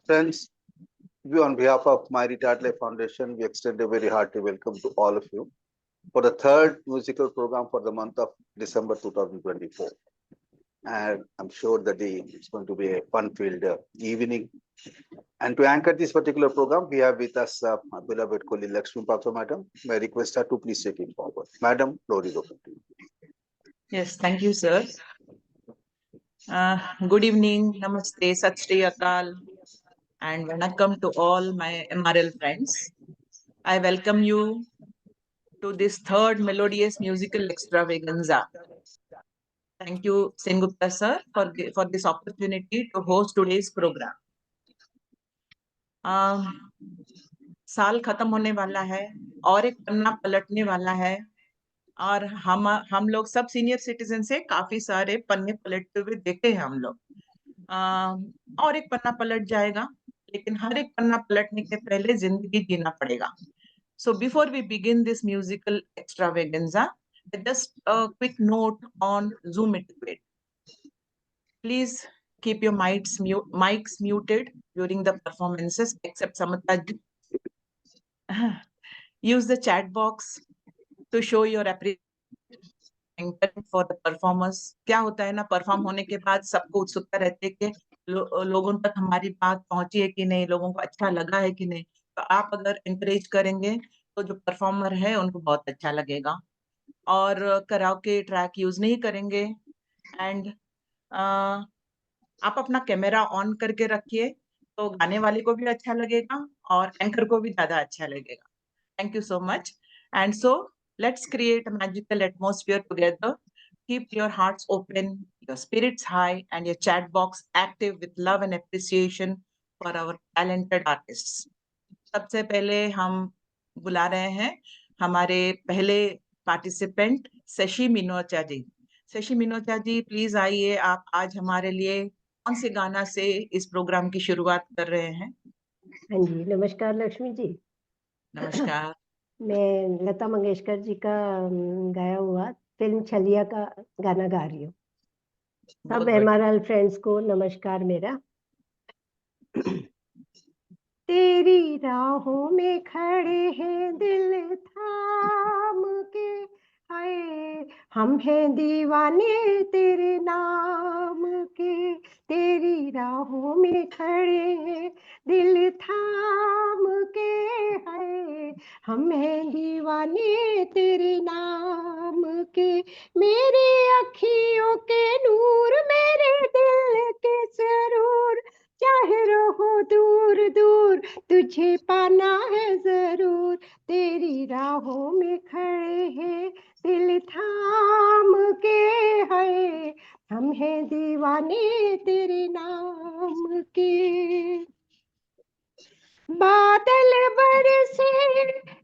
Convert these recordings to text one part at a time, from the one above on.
Friends, we on behalf of My Retired Life Foundation, we extend a very hearty welcome to all of you for the third musical program for the month of December 2024. And I'm sure that it's going to be a fun-filled evening. And to anchor this particular program, we have with us our beloved colleague Lakshmi Patwa Madam. May I request her to please take it forward. Madam, floor is open to you. Yes, thank you, sir. Good evening, namaste, sat shri akal, and vanakkam to all my MRL friends. I welcome you to this third melodious musical extravaganza. Thank you, Sengupta sir, for this opportunity to host today's program. साल खत्म होने वाला है और एक पन्ना पलटने वाला है और हम लोग सब सीनियर सिटीजन से काफी सारे पन्ने पलटते हुए देखे हैं हम लोग। और एक पन्ना पलट जाएगा, लेकिन हर एक पन्ना पलटने के पहले जिंदगी जीना पड़ेगा। So before we begin this musical extravaganza, just a quick note on Zoom etiquette. Please keep your mics muted during the performances, except Samantha. Use the chat box to show your appreciation for the performers. क्या होता है ना, perform होने के बाद सबको उत्सुकता रहती है कि लोगों तक हमारी बात पहुंची है कि नहीं, लोगों को अच्छा लगा है कि नहीं। तो आप अगर encourage करेंगे तो जो परफॉर्मर है उनको बहुत अच्छा लगेगा। और कराओके ट्रैक यूज नहीं करेंगे। एंड आप अपना कैमरा ऑन करके रखिए तो गाने वाले को भी अच्छा लगेगा और एंकर को भी ज्यादा अच्छा लगेगा। Thank you so much. And so let's create a magical atmosphere together. Keep your hearts open, your spirits high, and your chat box active with love and appreciation for our talented artists. सबसे पहले हम बुला रहे हैं हमारे पहले participant Shashi Minocha ji. Shashi Minocha ji, please आइए। आप आज हमारे लिए कौन से गाना से इस प्रोग्राम की शुरुआत कर रहे हैं? हाँ जी, नमस्कार लक्ष्मी जी। नमस्कार। मैं लता मंगेशकर जी का गाया हुआ फिल्म छलिया का गाना गा रही हूँ। सब MRL फ्रेंड्स को नमस्कार मेरा। तेरी राहों में खड़े हैं दिल थाम के, हाय हम हैं दीवाने तेरे नाम के। तेरी राहों में खड़े हैं दिल थाम के, हाय हम हैं दीवाने तेरे नाम के। मेरी अखियों के नूर, मेरे दिल के सरूर, चाहे रहो दूर दूर तुझे पाना है जरूर। तेरी राहों में खड़े हैं दिल थाम के, है हम हैं दीवाने तेरे नाम के। बादल बरसे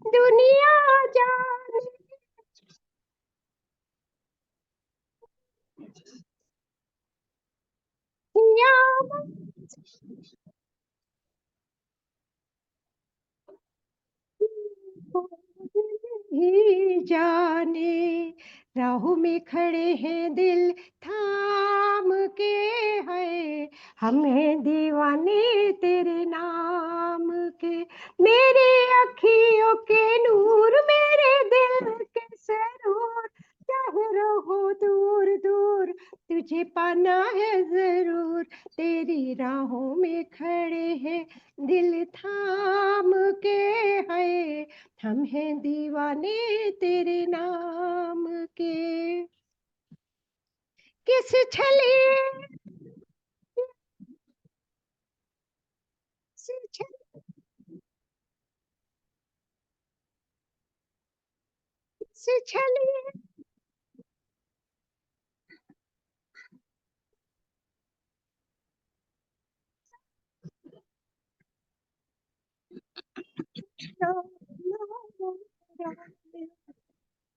दुनिया जाने, ही जाने राहों में खड़े हैं दिल थाम के, है हम हैं दीवाने तेरे नाम के। मेरी अखियों के नूर, मेरे दिल के सरूर, चाहे रहो दूर दूर तुझे पाना है जरूर। तेरी राहों में खड़े हैं दिल थाम के, है हम हैं दीवाने तेरे नाम के। किस छलिए से छलिए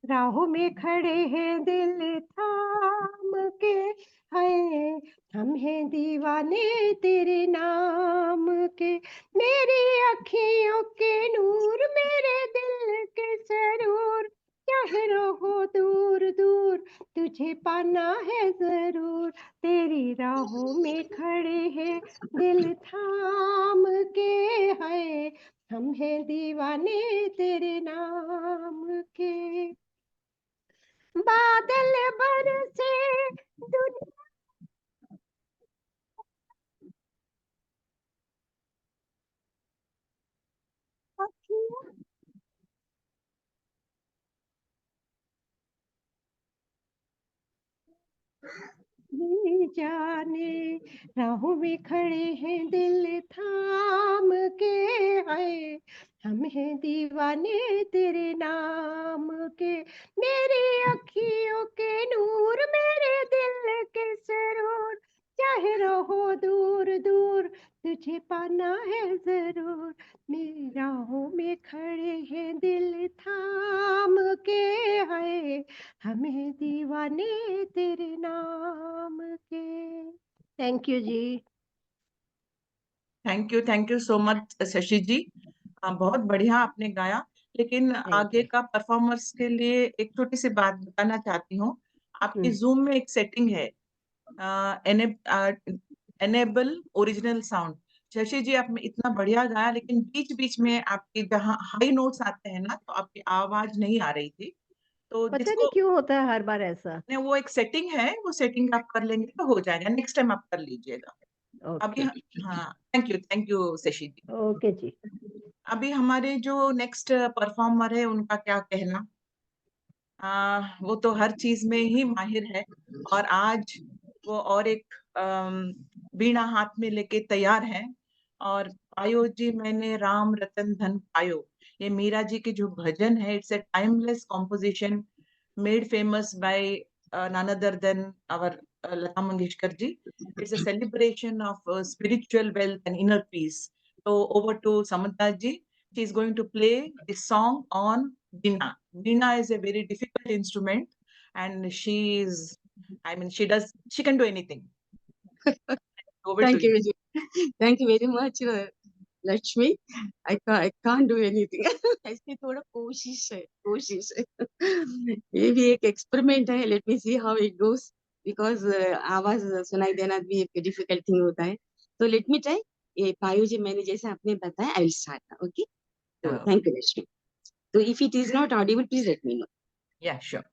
राहों में खड़े हैं दिल थाम के, है हम हैं दीवाने तेरे नाम के। मेरी अखियों के नूर, मेरे दिल के सरूर, चाहे रहो दूर दूर तुझे पाना है जरूर, तेरी राहों में खड़े हैं दिल थाम के, है हम हैं दीवाने तेरे नाम के। बादल बरसे दुनिया ये जाने, राहों में खड़े हैं दिल थाम के, आए हम हैं दीवाने तेरे नाम के। मेरी अखियों के नूर, मेरे दिल के सरूर, चाहे रहो दूर दूर तुझे पाना है जरूर, मेरी राहों में खड़े हैं दिल थाम के, है हमें दीवाने तेरे नाम के। Thank you ji. Thank you so much Shashi ji. बहुत बढ़िया आपने गाया, लेकिन आगे you. का परफॉर्मर्स के लिए एक छोटी सी बात बताना चाहती हूँ। आपकी जूम में एक सेटिंग है, एनेबल ओरिजिनल साउंड। शशि जी आपने इतना बढ़िया गाया, लेकिन बीच बीच में आपके जहाँ हाई नोट्स आते हैं ना, तो आपकी आवाज नहीं आ रही थी। तो पता नहीं जिसको क्यों होता है हर बार ऐसा। ने वो एक सेटिंग है, वो सेटिंग आप कर लेंगे तो हो जाएगा, नेक्स्ट टाइम आप कर लीजिएगा। अभी ओके हाँ, thank you Shashi ji. Okay ji. अभी हमारे जो नेक्स्ट परफॉर्मर है उनका क्या कहना। वो तो हर चीज में ही माहिर है, और आज वो और एक वीणा हाथ में लेके तैयार हैं। और पायो जी मैंने राम रतन धन पायो, ये मीरा जी के जो भजन है, it's a timeless composition made famous by none other than our Lata Mangeshkar ji. It's a celebration of spiritual wealth and inner peace. So over to Samantha ji. She is going to play this song on Veena. Veena is a very difficult instrument, and she can do anything. Over Thank to you. you, Vijay. Thank you very much, Lakshmi. I can't do anything. ऐसे थोड़ा कोशिश है ये भी एक experiment है. Let me see how it goes, because आवाज सुनाई देना भी एक डिफिकल्ट थिंग होता है. तो लेट मी ट्राई. ये पायो जी मैंने जैसे आपने बताया, आई विल स्टार्ट. ओके, तो थैंक यू लक्ष्मी. तो if it is not Audible please let me know. Yeah, sure.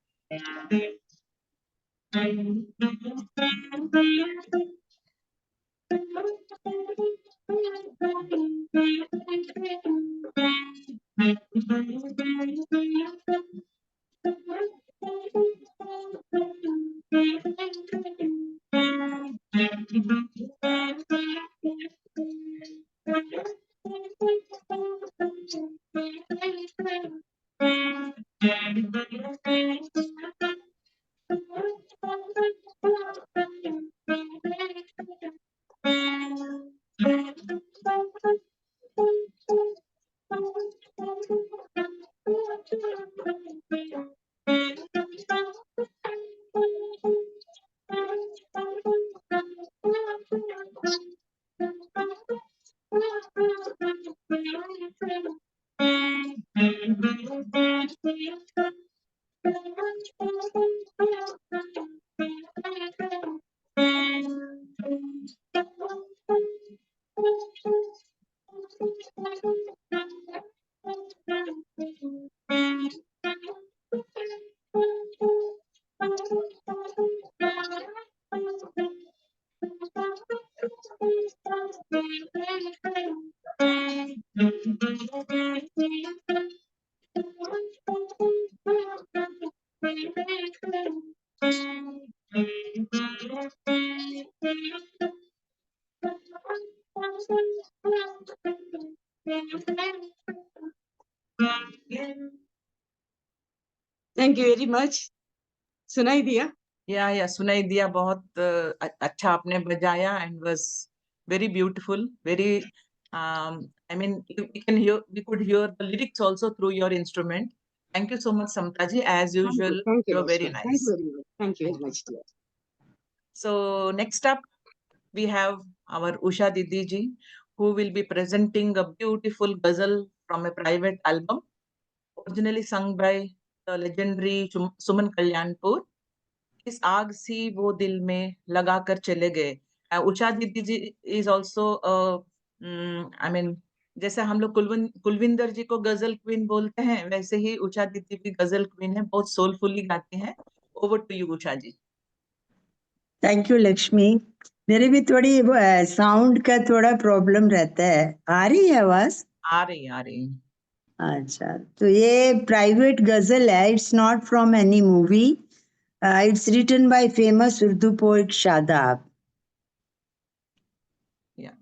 Thank you very much. सुनाई दिया? या सुनाई दिया. बहुत अच्छा आपने बजाया, and was very beautiful, very I mean we could hear the lyrics also through your instrument. Thank you so much, Samta ji. As usual, Thank you, you're very Lakshmi. Thank nice. you very much. Thank you very much, dear. So next up we have our Usha Didi ji, who will be presenting a beautiful ghazal from a private album originally sung by the legendary Suman Kalyanpur. इस आग सी वो दिल में लगा कर चले गए. उषा दीदी जी is also I mean, जैसे हम लोग कुलविंदर जी को गजल क्वीन बोलते हैं, वैसे ही उषा दीदी भी गजल क्वीन है, बहुत सोलफुली गाती हैं. Over to you Usha ji. Thank you Lakshmi. मेरे भी थोड़ी साउंड का थोड़ा प्रॉब्लम रहता है. आ रही है आवाज? आ रही. अच्छा, तो ये प्राइवेट गजल है. It's not from any movie. It's written by famous Urdu poet Shadab. Yeah.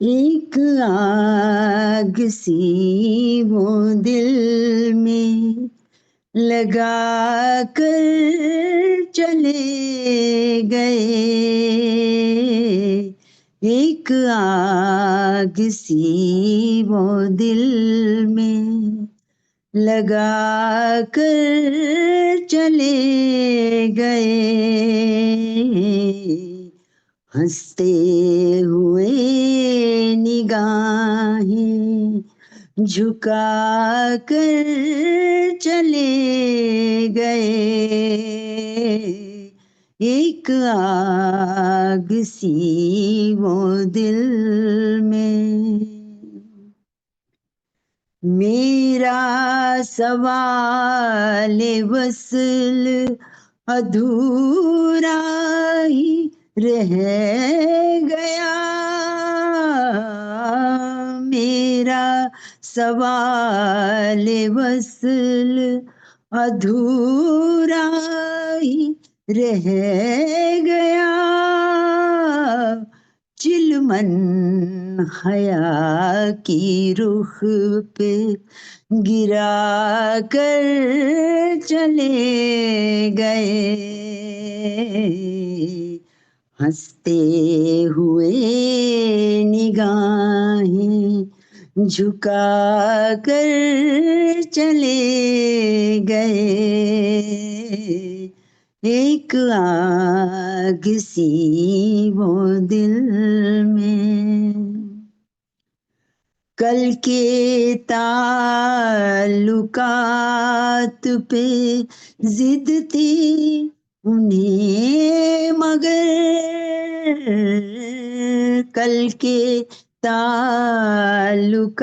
एक आग सी वो दिल में लगा कर चले गए. एक आग सी वो दिल में लगा कर चले गए. हंसते हुए निगाहें झुका कर चले गए. एक आग सी वो दिल में. मेरा सवाल वस्ल अधूरा ही रह गया. मेरा सवाल वस्ल अधूरा ही रह गया. चिलमन हया की रुख पे गिरा कर चले गए. हंसते हुए निगाहें झुका कर चले गए. एक आग सी वो दिल में. कल के ताल्लुकात पे जिद थी उन्हें मगर. कल के ताल्लुकात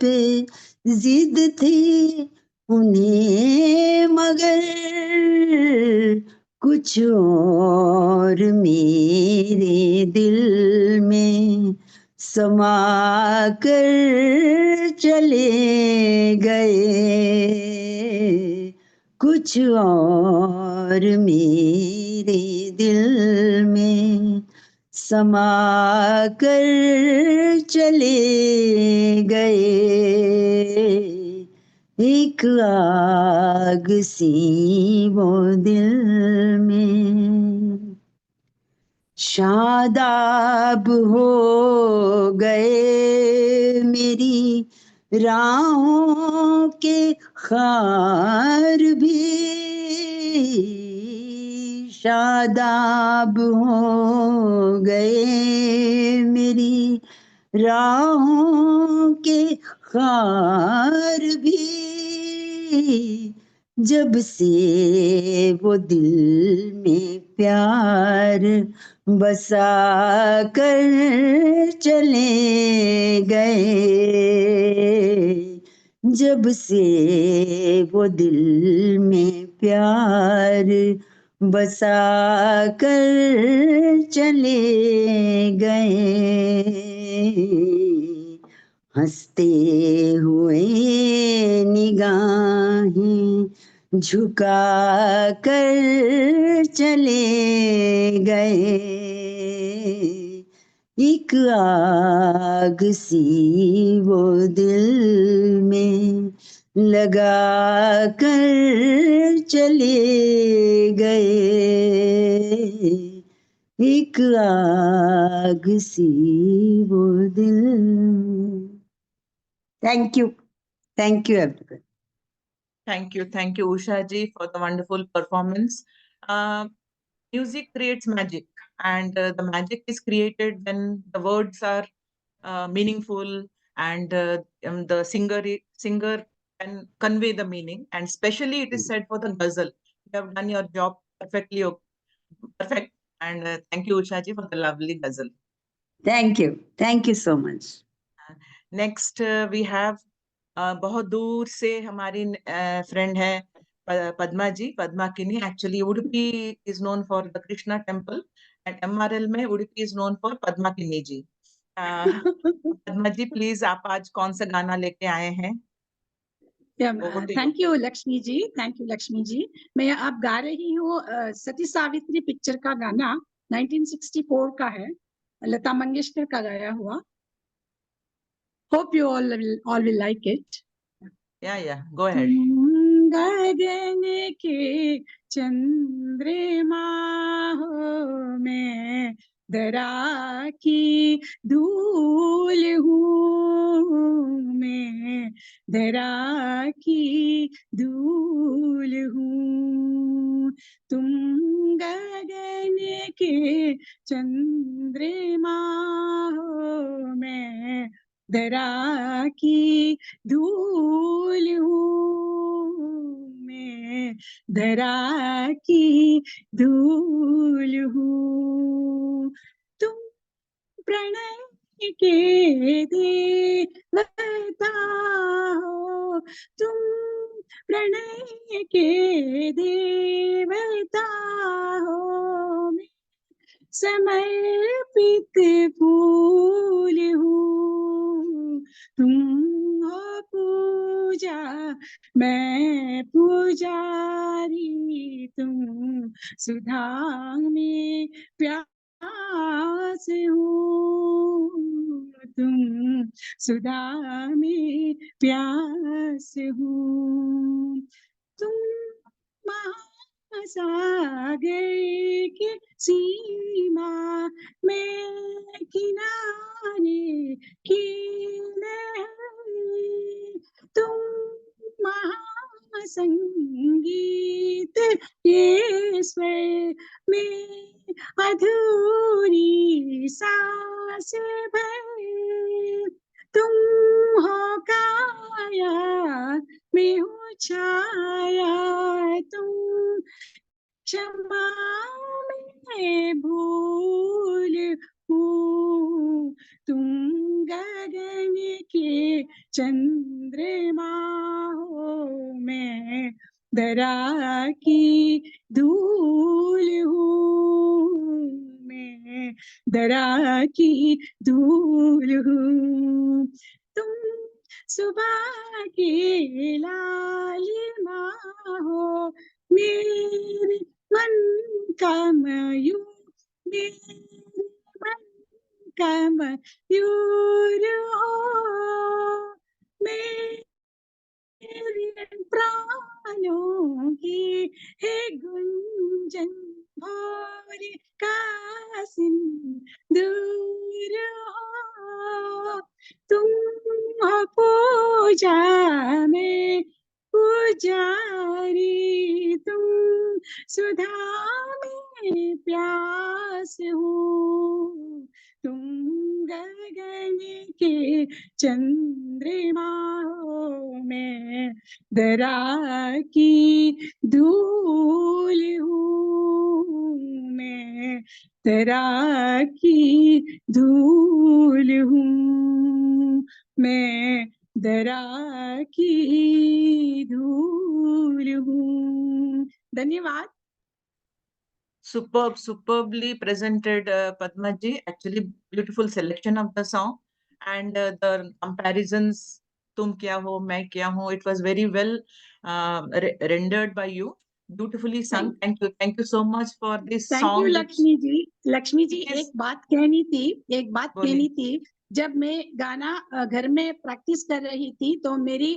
पे जिद थी उन्हें मगर. कुछ और मेरे दिल में समा कर चले गए. कुछ और मेरे दिल में समा कर चले गए. एक आग सी वो दिल में. शादाब हो गए मेरी राहों के खार भी. शादाब हो गए मेरी राहों के खार भी. जब से वो दिल में प्यार बसा कर चले गए. जब से वो दिल में प्यार बसा कर चले गए. हंसते हुए निगाहें झुका कर चले गए. एक आग सी वो दिल में लगा कर चले गए. एक आग सी वो दिल में. Thank you everyone. Thank you, Usha ji, for the wonderful performance. Music creates magic, and the magic is created when the words are meaningful, and the singer can convey the meaning, and especially it is said for the ghazal. You have done your job perfectly, perfect. And thank you, Usha ji, for the lovely ghazal. Thank you so much. Next we have बहुत दूर से हमारी friend है पद्मा जी, पद्मा किनी. Actually Udupi is known for the Krishna temple and MRL में Udupi is known for Padma किनी जी. पद्मा जी please, आप आज कौन सा गाना लेके आए हैं? Thank you Lakshmi ji, thank you Lakshmi ji. मैं आप गा रही हूँ सती सावित्री पिक्चर का गाना 1964 का है, लता मंगेशकर का गाया हुआ. Hope you all will like it. या गो अहेड. गगन के चंद्रमा हो, मैं दरा की धूल हूँ, मैं दरा की धूल हूँ. तुम गगन के चंद्रमा हो, मैं दरा की धूल हूँ, मैं धरा की धूल हूँ. तुम प्रणय के देवता हो, तुम प्रणय के देवता हो, मैं समर्पित फूल हूँ. तुम हो पूजा, मैं पुजारी, तुम सुधा में प्यास हूँ, तुम सुधा में प्यास हूँ. तुम महासागर की सीमा में किनारे की लहर, तुम महासंगीत के स्वर में अधूरी सांस भर. तुम हो काया, मैं हूँ छाया, तुम क्षमा में भूल हूँ. तुम गगन के चंद्रमा हो, मैं दरा की धूल हूँ, मैं दरा की धूल हूँ. तुम सुबह की लालिमा हो, मेरे मन का मयूर, मेरे मन का मयूर हो, मेरे प्राणों की है गुंजन, भोर का सिंदूर हो. तुम हो पूजा में पुजारी, तुम सुधा में प्यास हूँ. तुम गगन के चंद्रमा हो, मैं दरा की धूल हूँ, मैं दरा की धूल हूँ, मैं दरा की धूल हूँ. धन्यवाद. Superbly presented, Padma ji. Actually, beautiful selection of the song, and the comparisons, "Tum kya ho, main kya hu." It was very well rendered by you. Beautifully sung. Thank you so much for this thank song. You Lakshmi ji. Lakshmi ji Yes. एक बात कहनी थी. जब मैं गाना घर में practice कर रही थी, तो मेरी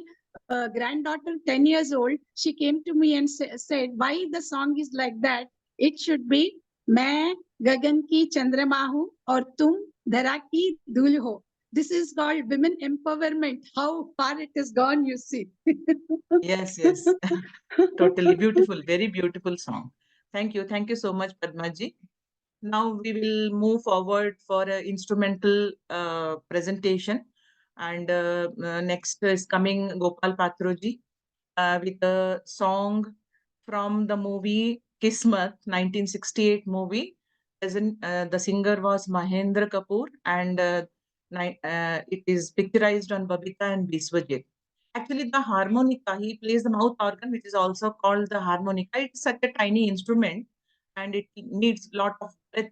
granddaughter 10 years old, she came to me and said, why the song is like that? It should be, मैं गगन की चंद्रमा हूँ और तुम धरा की धूल हो. This is called women empowerment. How far it has gone, you see. Yes. Totally beautiful, very beautiful song. Thank you so much, Padma ji. Now we will move forward for an instrumental presentation. And next is coming Gopal Patroji with a song from the movie Kismet, 1968 movie. As in, the singer was Mahendra Kapoor, and it is picturized on Babita and Biswajit. Actually, the harmonica, he plays the mouth organ, which is also called the harmonica. It's such a tiny instrument, and it needs a lot of breath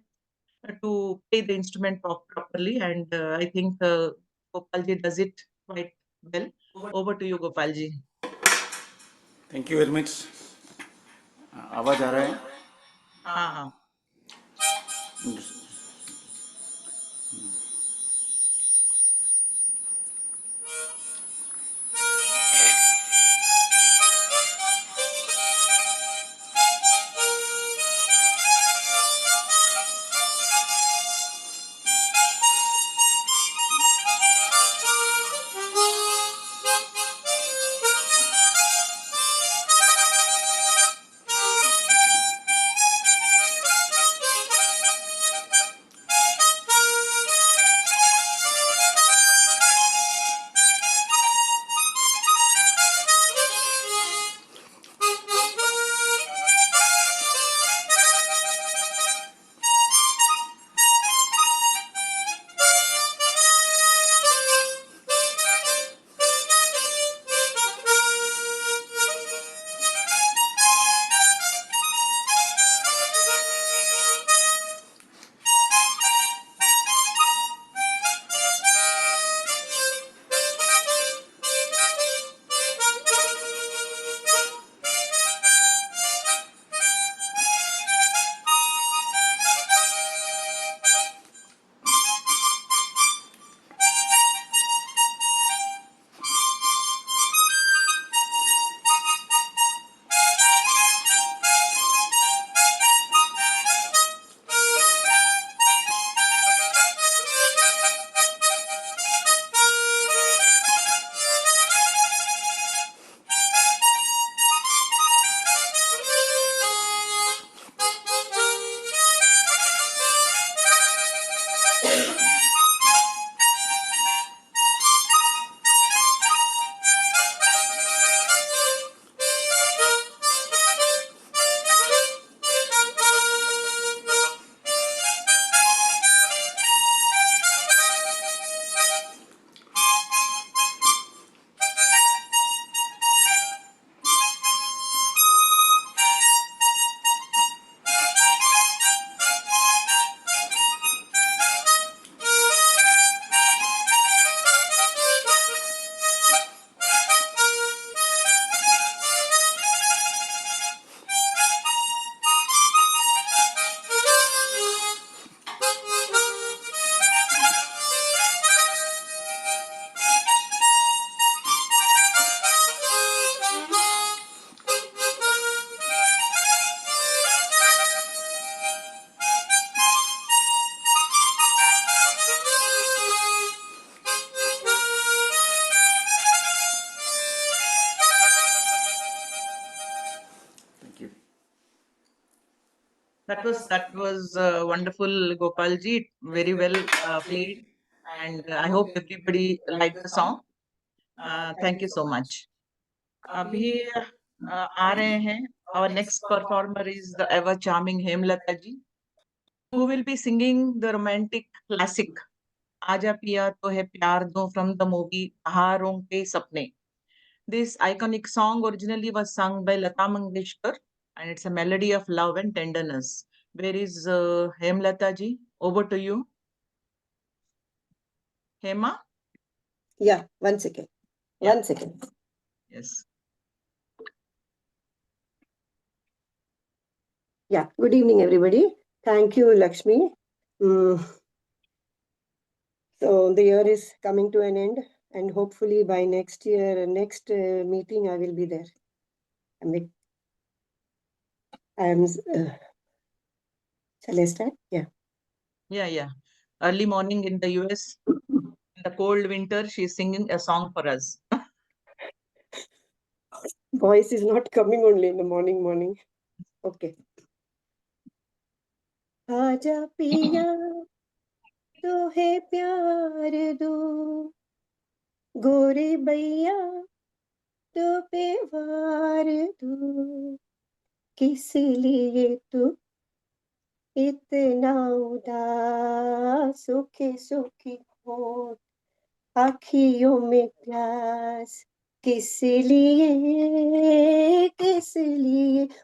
to play the instrument properly. And I think Gopalji does it quite well. Over to you, Gopalji. Thank you very much. आवाज आ रहा है? हाँ हाँ. Thank you. That was wonderful, Gopalji. Very well played, and I hope everybody liked the song. Thank you so much. अभी आ रहे हैं. Our next performer is the ever charming Hemlata ji, who will be singing the romantic classic आजा पिया तो है प्यार दो from the movie बहारों के सपने. This iconic song originally was sung by Lata Mangeshkar, and it's a melody of love and tenderness. Where is Hemlata ji? Over to you. Hema? Yeah, 1 second. Yeah. 1 second. Yes. Yeah, good evening, everybody. Thank you, Lakshmi. So the year is coming to an end, and hopefully by next year, next meeting, I will be there. Shall I start? Yeah. Yeah. Early morning in the US, in the cold winter, she's singing a song for us. Voice is not coming only in the morning. Okay. आजा पिया तो है प्यार दो गोरे बैया तो पे वार दूं, किस लिए तू इतना उदास, सूखे सूखे होठ, आँखियों में प्यास, किस लिए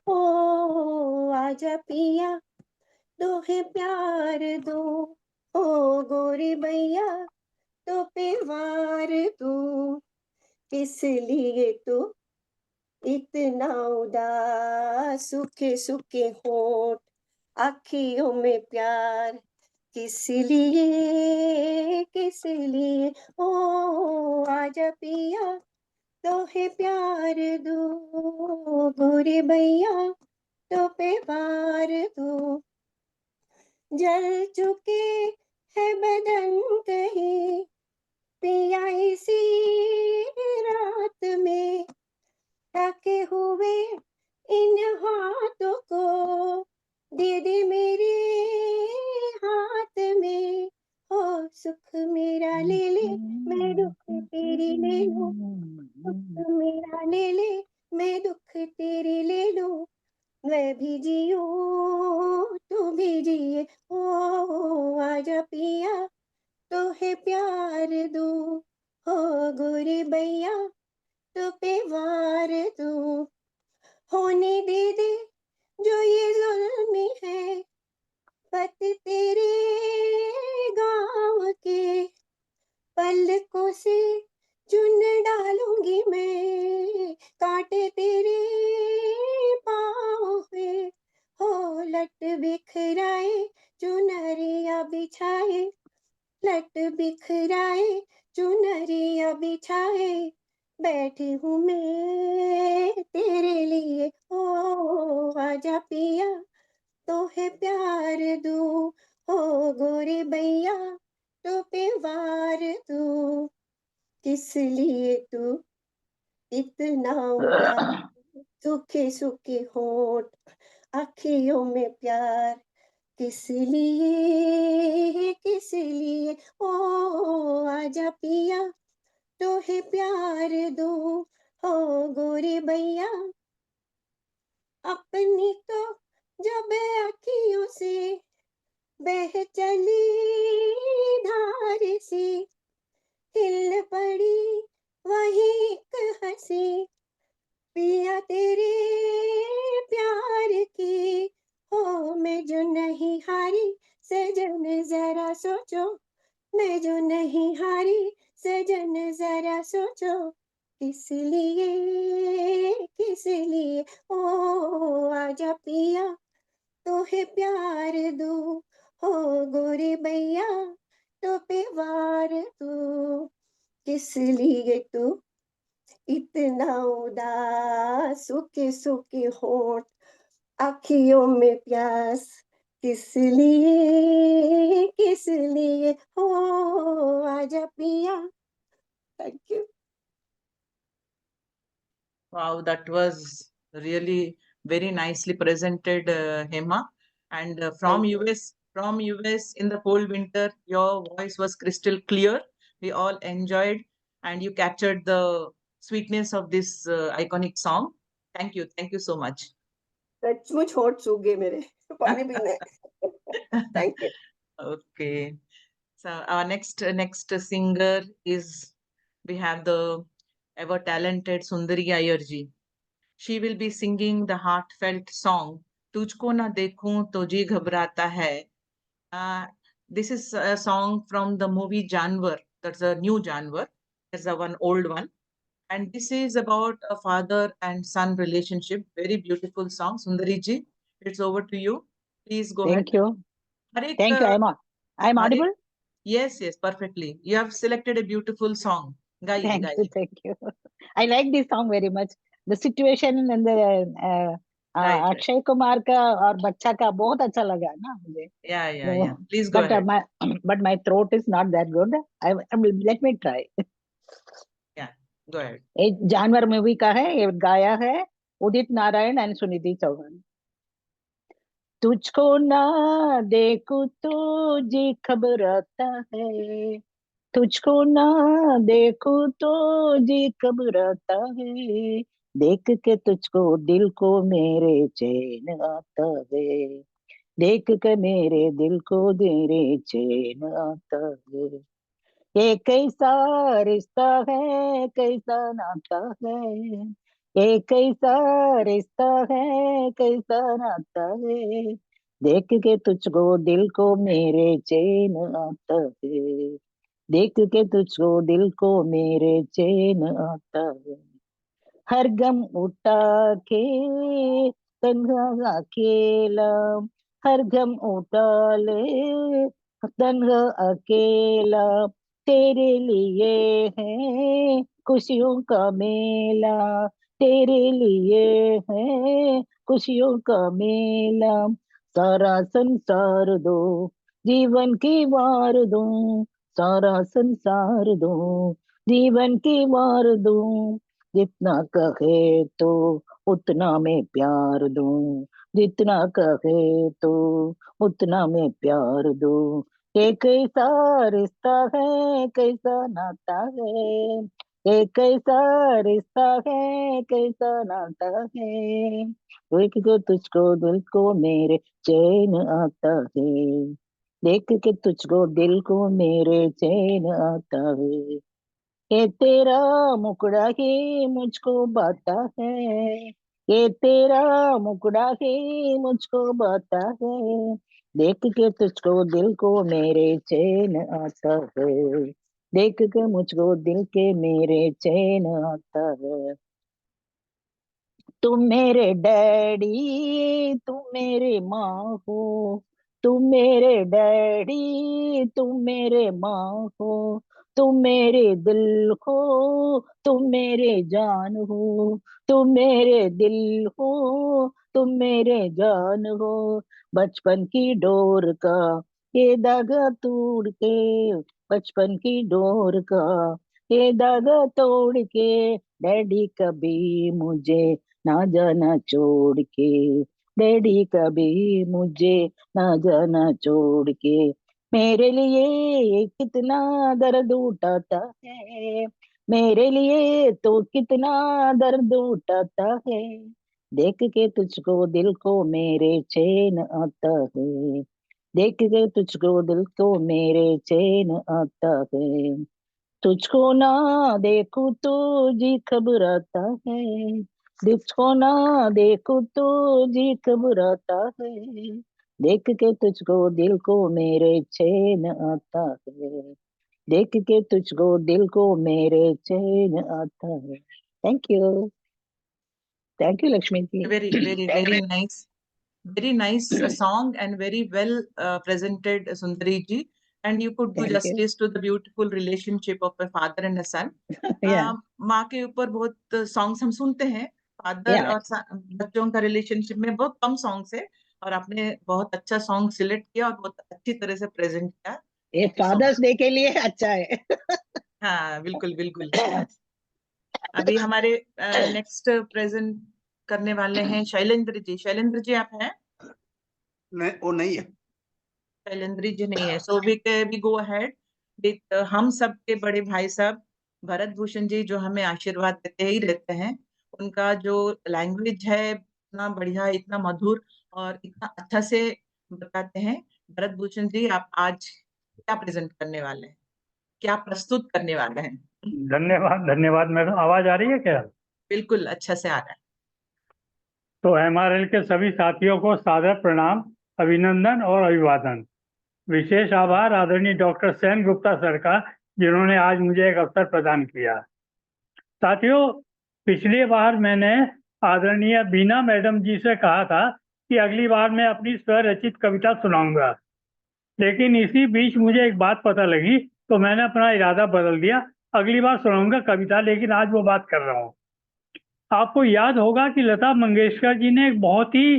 ओ आजा पिया तो है प्यार दो, ओ गोरी बैया तो पे वार दो, किस लिए तू इतना उदास, सूखे सूखे होठ, आँखियों में प्यार, किस लिए ओ आजा पिया तो है प्यार दो, गोरे भैया तो पे वार दो, जल चुके है बदन कहीं पिया इसी रात में, ढके हुए इन हाथों को दे दे मेरे हाथ में, हो सुख मेरा ले ले मैं दुख तेरी ले लूं, सुख मेरा ले ले मैं दुख तेरी ले लूं, मैं भी जियूं तू भी जिए, ओ आजा पिया तो है प्यार दूं, हो गोरे बैया तो पे वार दूं, होने दे जो ये जुल्म है, पत तेरे गाँव के, पलकों से चुन डालूंगी मैं, कांटे तेरे पाँव पे, हो लट बिखराए चुनरिया बिछाए, लट बिखराए चुनरिया बिछाए, बैठी हूँ मैं तेरे लिए, ओ आजा पिया तो है प्यार दूं, हो गोरे बैया तो पे वार दूं, किस लिए तू इतना उदास, सूखे सूखे होठ, आँखियों में प्यार, किस लिए ओ आजा पिया तो है प्यार दूं, हो गोरे बैया अपनी तो जब आँखियों से बह चली धार सी, हिल पड़ी वही एक हंसी, पिया तेरे प्यार की, हो मैं जो नहीं हारी सजन जरा सोचो, मैं जो नहीं हारी सजन जरा सोचो, किस लिए ओ आजा पिया तो है प्यार दूं, हो गोरे बैया तो पे वार दूं, किस लिए तू इतना उदास, सूखे सूखे होठ, आँखियों में प्यास, किस लिए हो आजा पिया, thank you. Wow, that was really very nicely presented, Hema. And Thank you. from US in the cold winter, your voice was crystal clear. We all enjoyed, and you captured the sweetness of this iconic song. Thank you so much. सचमुच होठ सूख गए मेरे, पानी पीना है। Thank you. Okay. So our next singer is, we have the ever talented Sundari Ayarji. She will be singing the heartfelt song "तुझको ना देखूं तो जी घबराता है." This is a song from the movie Janwar. That's a new Janwar. There's a one old one, and this is about a father and son relationship. Very beautiful song, Sundari ji. It's over to you. Please go ahead. Thank you. हर एक, Thank you. I'm हर एक- audible? Yes, perfectly. You have selected a beautiful song. गाइए, Thank गाइए. you. Thank you. I like this song very much. The situation and the Right. Akshay Kumar का और बच्चा का बहुत अच्छा लगा ना मुझे. Yeah. Please go ahead. But my throat is not that good. Let me try. Yeah, go ahead. ये जानवर मूवी का है, ये गाया है उदित नारायण एंड सुनिधि चौहान. तुझको ना देखूं तो जी घबराता है, तुझको ना देखूं तो जी घबराता है, देख के तुझको दिल को मेरे चैन आता है, देख के मेरे दिल को मेरे चैन आता है। ये कैसा रिश्ता है, कैसा नाता है, ये कैसा रिश्ता है, कैसा नाता है, देख के तुझको दिल को मेरे चैन आता है, देख के तुझको दिल को मेरे चैन आता है। हर गम उठा के तन्हा अकेला, हर गम उठा ले तन्हा अकेला, तेरे लिए है खुशियों का मेला, तेरे लिए है खुशियों का मेला, सारा संसार दो जीवन की वार दूं, सारा संसार दो जीवन की वार दूं, जितना कहे तो उतना मैं प्यार दूं, जितना कहे तो उतना मैं प्यार दूं। ये कैसा रिश्ता है, कैसा नाता है, ये कैसा रिश्ता है, कैसा नाता है, देख के तुझको दिल को मेरे चैन आता है, देख के तुझको दिल को मेरे चैन आता है। ये तेरा मुखड़ा ही मुझको बाता है, ये तेरा मुखड़ा ही मुझको बाता है, देख के तुझको दिल को मेरे चैन आता है, देख के मुझको दिल के मेरे चैन आता है। तुम मेरे डैडी, तुम मेरे माँ हो, तुम मेरे डैडी, तुम मेरे माँ हो, तुम मेरे दिल हो, तुम मेरे जान हो, तुम मेरे दिल हो, तुम मेरे जान हो, बचपन की डोर का ये धागा तोड़ के, बचपन की डोर का ये धागा तोड़ के, डैडी कभी मुझे ना जाना छोड़ के, डैडी कभी मुझे ना जाना छोड़ के, मेरे लिए कितना दर्द उठाता है, मेरे लिए तो कितना दर्द उठाता है, देख के तुझको दिल को मेरे चैन आता है, देख के तुझको दिल को मेरे चैन आता है, तुझको ना देखूं तो जी घबराता है, तुझको ना देखूं तो जी घबराता है, देख के तुझको दिल को मेरे चैन आता है, देख के तुझको दिल को मेरे चैन आता है। Thank you Lakshmi ji. very nice, very nice song and very well presented, Sundari ji. And you could do Thank you. justice to the beautiful relationship of a father and a son. Yeah. माँ के ऊपर बहुत songs हम सुनते हैं, father Yeah. और बच्चों का रिलेशनशिप में बहुत कम सॉन्ग्स है, और आपने बहुत अच्छा सॉन्ग सिलेक्ट किया और बहुत अच्छी तरह से प्रेजेंट किया। ये Thank you so Father's much. Day के लिए अच्छा है। हाँ बिल्कुल बिल्कुल। अभी हमारे नेक्स्ट प्रेजेंट करने वाले हैं शैलेंद्र जी। शैलेंद्र जी आप हैं? नहीं, वो नहीं है। शैलेंद्र जी नहीं है, so we go ahead with हम सब के बड़े भाई साहब भरत भूषण जी, जो हमें आशीर्वाद देते ही रहते हैं। उनका जो लैंग्वेज है इतना बढ़िया, इतना मधुर और इतना अच्छा से बताते हैं। भरत भूषण जी, आप आज क्या प्रेजेंट करने वाले हैं, क्या प्रस्तुत करने वाले हैं? धन्यवाद धन्यवाद मैडम। आवाज आ रही है क्या? बिल्कुल अच्छा से आ रहा है। तो एमआरएल के सभी साथियों को सादर प्रणाम, अभिनंदन और अभिवादन। विशेष आभार आदरणीय डॉक्टर सेन गुप्ता सर का, जिन्होंने आज मुझे एक अवसर प्रदान किया। साथियों, पिछली बार मैंने आदरणीय बीना मैडम जी से कहा था कि अगली बार मैं अपनी स्वरचित कविता सुनाऊंगा, लेकिन इसी बीच मुझे एक बात पता लगी, तो मैंने अपना इरादा बदल दिया। अगली बार सुनाऊंगा कविता, लेकिन आज वो बात कर रहा हूँ। आपको याद होगा कि लता मंगेशकर जी ने एक बहुत ही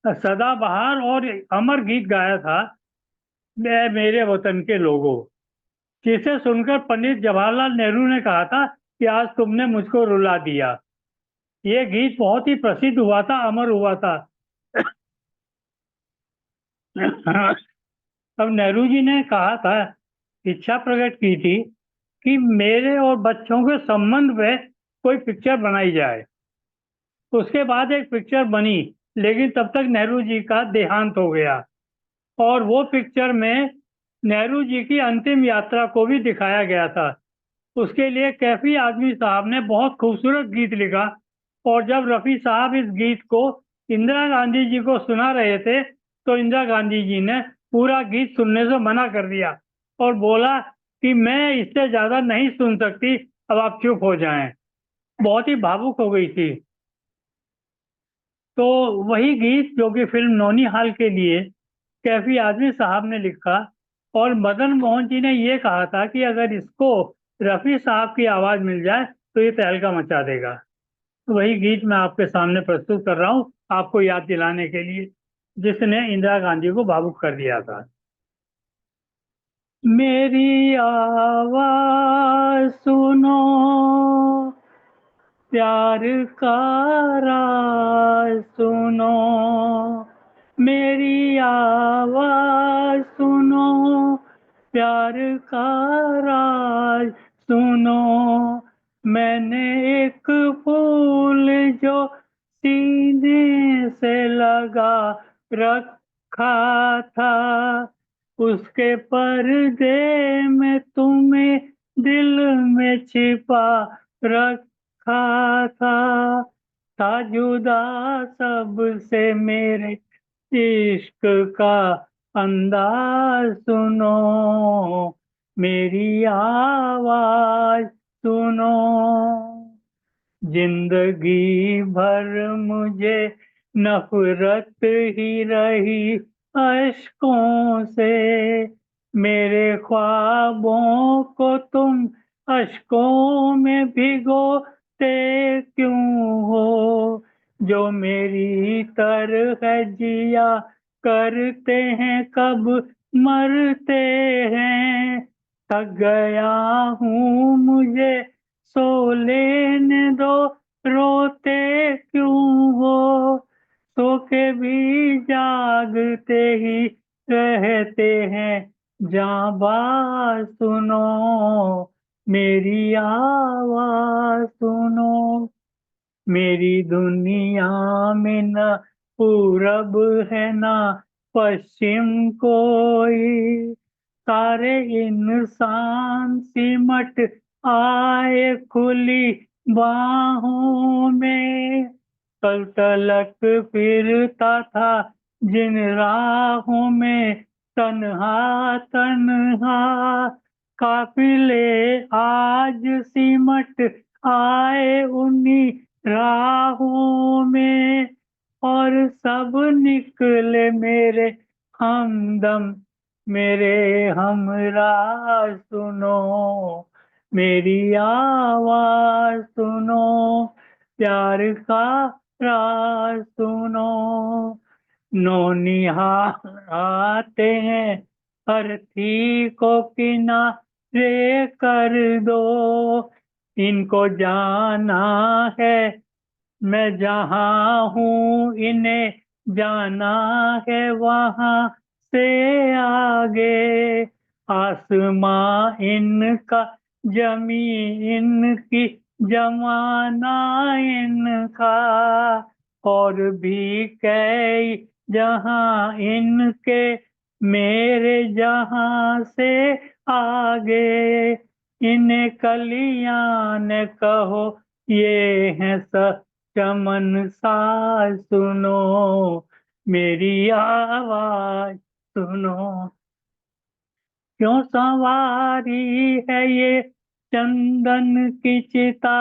सदाबहार और अमर गीत गाया था, मैं मेरे वतन के लोगों, जिसे सुनकर पंडित जवाहरलाल नेहरू ने कहा था कि आज तुमने मुझको रुला दिया। ये गीत बहुत ही प्रसिद्ध हुआ था, अमर हुआ था। अब नेहरू जी ने कहा था, इच्छा प्रकट की थी कि मेरे और बच्चों के संबंध में कोई पिक्चर बनाई जाए। उसके बाद एक पिक्चर बनी, लेकिन तब तक नेहरू जी का देहांत हो गया और वो पिक्चर में नेहरू जी की अंतिम यात्रा को भी दिखाया गया था। उसके लिए कैफी आजमी साहब ने बहुत खूबसूरत गीत लिखा और जब रफ़ी साहब इस गीत को इंदिरा गांधी जी को सुना रहे थे तो इंदिरा गांधी जी ने पूरा गीत सुनने से मना कर दिया और बोला कि मैं इससे ज़्यादा नहीं सुन सकती, अब आप चुप हो जाएं। बहुत ही भावुक हो गई थी। तो वही गीत जो कि फिल्म नौनिहाल के लिए कैफी आजमी साहब ने लिखा और मदन मोहन जी ने ये कहा था कि अगर इसको रफ़ी साहब की आवाज़ मिल जाए तो ये तहलका मचा देगा। तो वही गीत मैं आपके सामने प्रस्तुत कर रहा हूँ आपको याद दिलाने के लिए, जिसने इंदिरा गांधी को भावुक कर दिया था। मेरी आवाज़ सुनो, प्यार का राज सुनो, मेरी आवाज़ सुनो, प्यार का राज सुनो। मैंने एक फूल जो सीने से लगा रखा था, उसके पर्दे में तुम्हें दिल में छिपा रखा था जुदा सबसे मेरे इश्क का अंदाज सुनो, मेरी आवाज सुनो। जिंदगी भर मुझे नफरत ही रही अश्कों से, मेरे ख्वाबों को तुम अश्कों में भिगोते क्यों हो, जो मेरी तरह जिया करते हैं कब मरते हैं। थक गया हूँ मुझे सो लेने दो, रोते क्यों हो, सो के भी जागते ही रहते हैं। जाबाज सुनो, मेरी आवाज सुनो। मेरी दुनिया में न पूरब है न पश्चिम कोई, सारे इंसान सिमट आए खुली बाहों में। कल तलक फिरता था जिन राहों में तन्हा तन्हा, काफिले आज सिमट आए उन्हीं राहों में और सब निकले मेरे हमदम, मेरे हमराह सुनो, मेरी आवाज सुनो, प्यार का राज सुनो। नौनिहाल आते हैं अर्थी को किनारे कर दो, इनको जाना है मैं जहाँ हूँ इन्हें जाना है वहाँ से आगे। आसमां इनका जमी इनकी जमाना इनका, और भी कई जहाँ इनके मेरे जहाँ से आगे। इन्हें कलियां न कहो ये है चमन साज सुनो, मेरी आवाज सुनो। क्यों संवारी है ये चंदन की चिता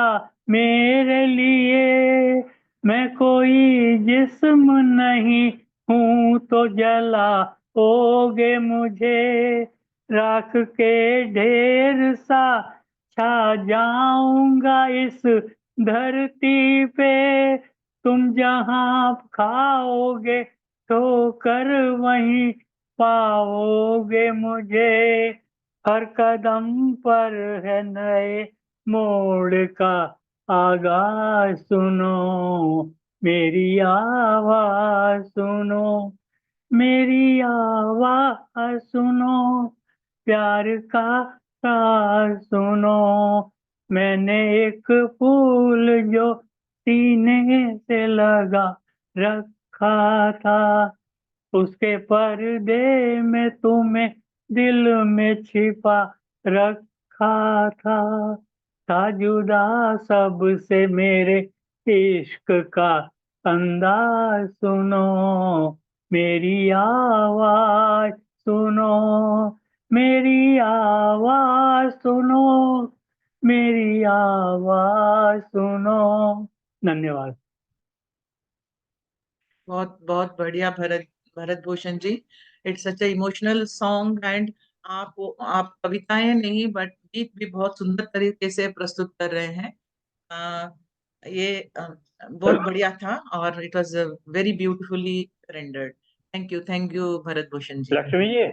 मेरे लिए, मैं कोई जिस्म नहीं हूँ तो जलाओगे मुझे, राख के ढेर सा छा जाऊंगा इस धरती पे, तुम जहाँ खाओगे ठोकर वहीं पाओगे मुझे। हर कदम पर है नए मोड़ का आगाज सुनो, मेरी आवाज सुनो, मेरी आवाज सुनो, प्यार का सुनो, मैंने एक फूल जो सीने से लगा रखा था, उसके पर्दे में तुम्हें दिल में छिपा रखा था जुदा सबसे मेरे इश्क का अंदाज सुनो, मेरी आवाज सुनो, मेरी आवाज सुनो, मेरी आवाज सुनो। धन्यवाद। बहुत बहुत बढ़िया Bharat Bhushan ji. It's such a emotional song and आप कविताएं नहीं बट गीत भी बहुत सुंदर तरीके से प्रस्तुत कर रहे हैं। ये बहुत बढ़िया था और it was very beautifully rendered. Thank you Bharat Bhushan ji. Lakshmi ji,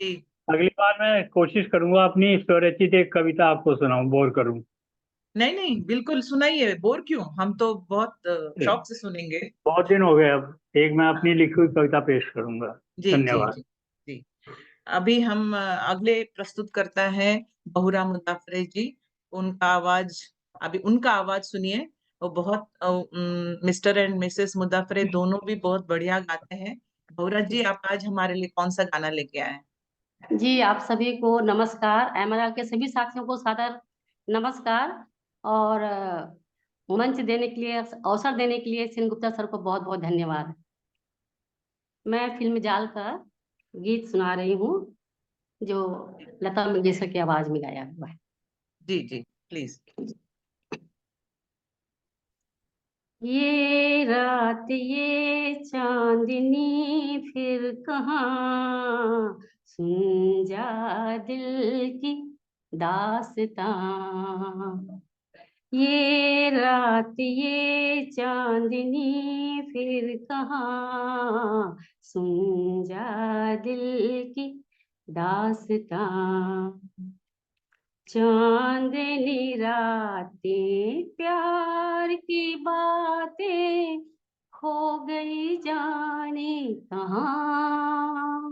जी अगली बार मैं कोशिश करूंगा अपनी स्वरचित एक कविता आपको सुनाऊं, बोर करूं। नहीं बिल्कुल सुनाइए, बोर क्यों, हम तो बहुत शौक से सुनेंगे। बहुत दिन हो गए, अब एक मैं अपनी लिखी हुई कविता पेश करूंगा। जी जी धन्यवाद। जी जी। अभी हम अगले प्रस्तुत करता है बहुरा मुजाफरे जी। उनका आवाज सुनिए। वो बहुत मिस्टर एंड मिसेस मुजाफरे दोनों भी बहुत बढ़िया गाते हैं। बहुरा जी, आप आज हमारे लिए कौन सा गाना लेके आए हैं? जी, आप सभी को नमस्कार। एमआरआर के सभी साथियों को सादर नमस्कार और मंच देने के लिए, अवसर देने के लिए सेन गुप्ता सर को बहुत बहुत धन्यवाद। मैं फिल्म जाल का गीत सुना रही हूँ जो लता मंगेशकर की आवाज में गाया हुआ है। जी जी प्लीज। ये रात ये चांदनी फिर कहाँ, सुन जा दिल की दास्तां। ये रात ये चांदनी फिर कहाँ, सुन जा दिल की दास्तां। चांदनी रातें प्यार की बातें खो गई जाने कहाँ।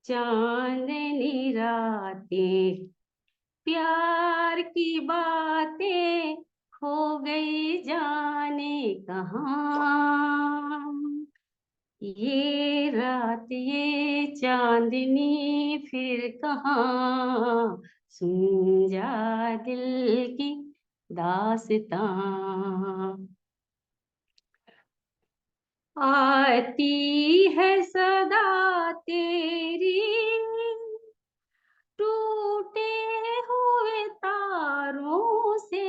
चांदनी रातें प्यार की बातें खो गई जाने कहाँ। ये रात ये चांदनी फिर कहाँ, सुन जा दिल की दास्तां। आती है सदा तेरी टूटे हुए तारों से,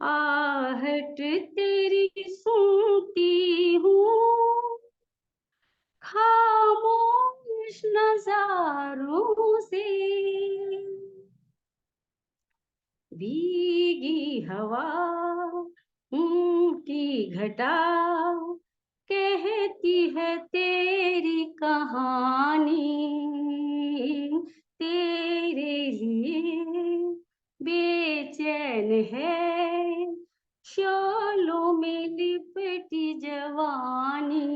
आहट तेरी सुनती हूँ खामोश नजारों से। भीगी हवा की घटा कहती है तेरी कहानी, तेरे लिए बेचैन है शोलों में लिपटी जवानी।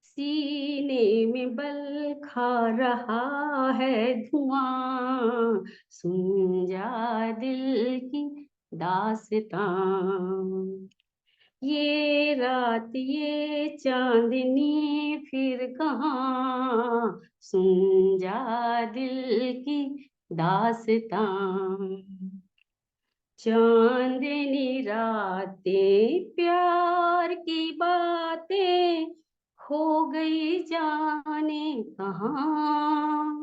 सीने में बल खा रहा है धुआं, सुन जा दिल की दास्तां। ये रात ये चांदनी फिर कहाँ, सुन जा दिल की दास्तां। चांदनी रातें प्यार की बातें खो गई जाने कहाँ।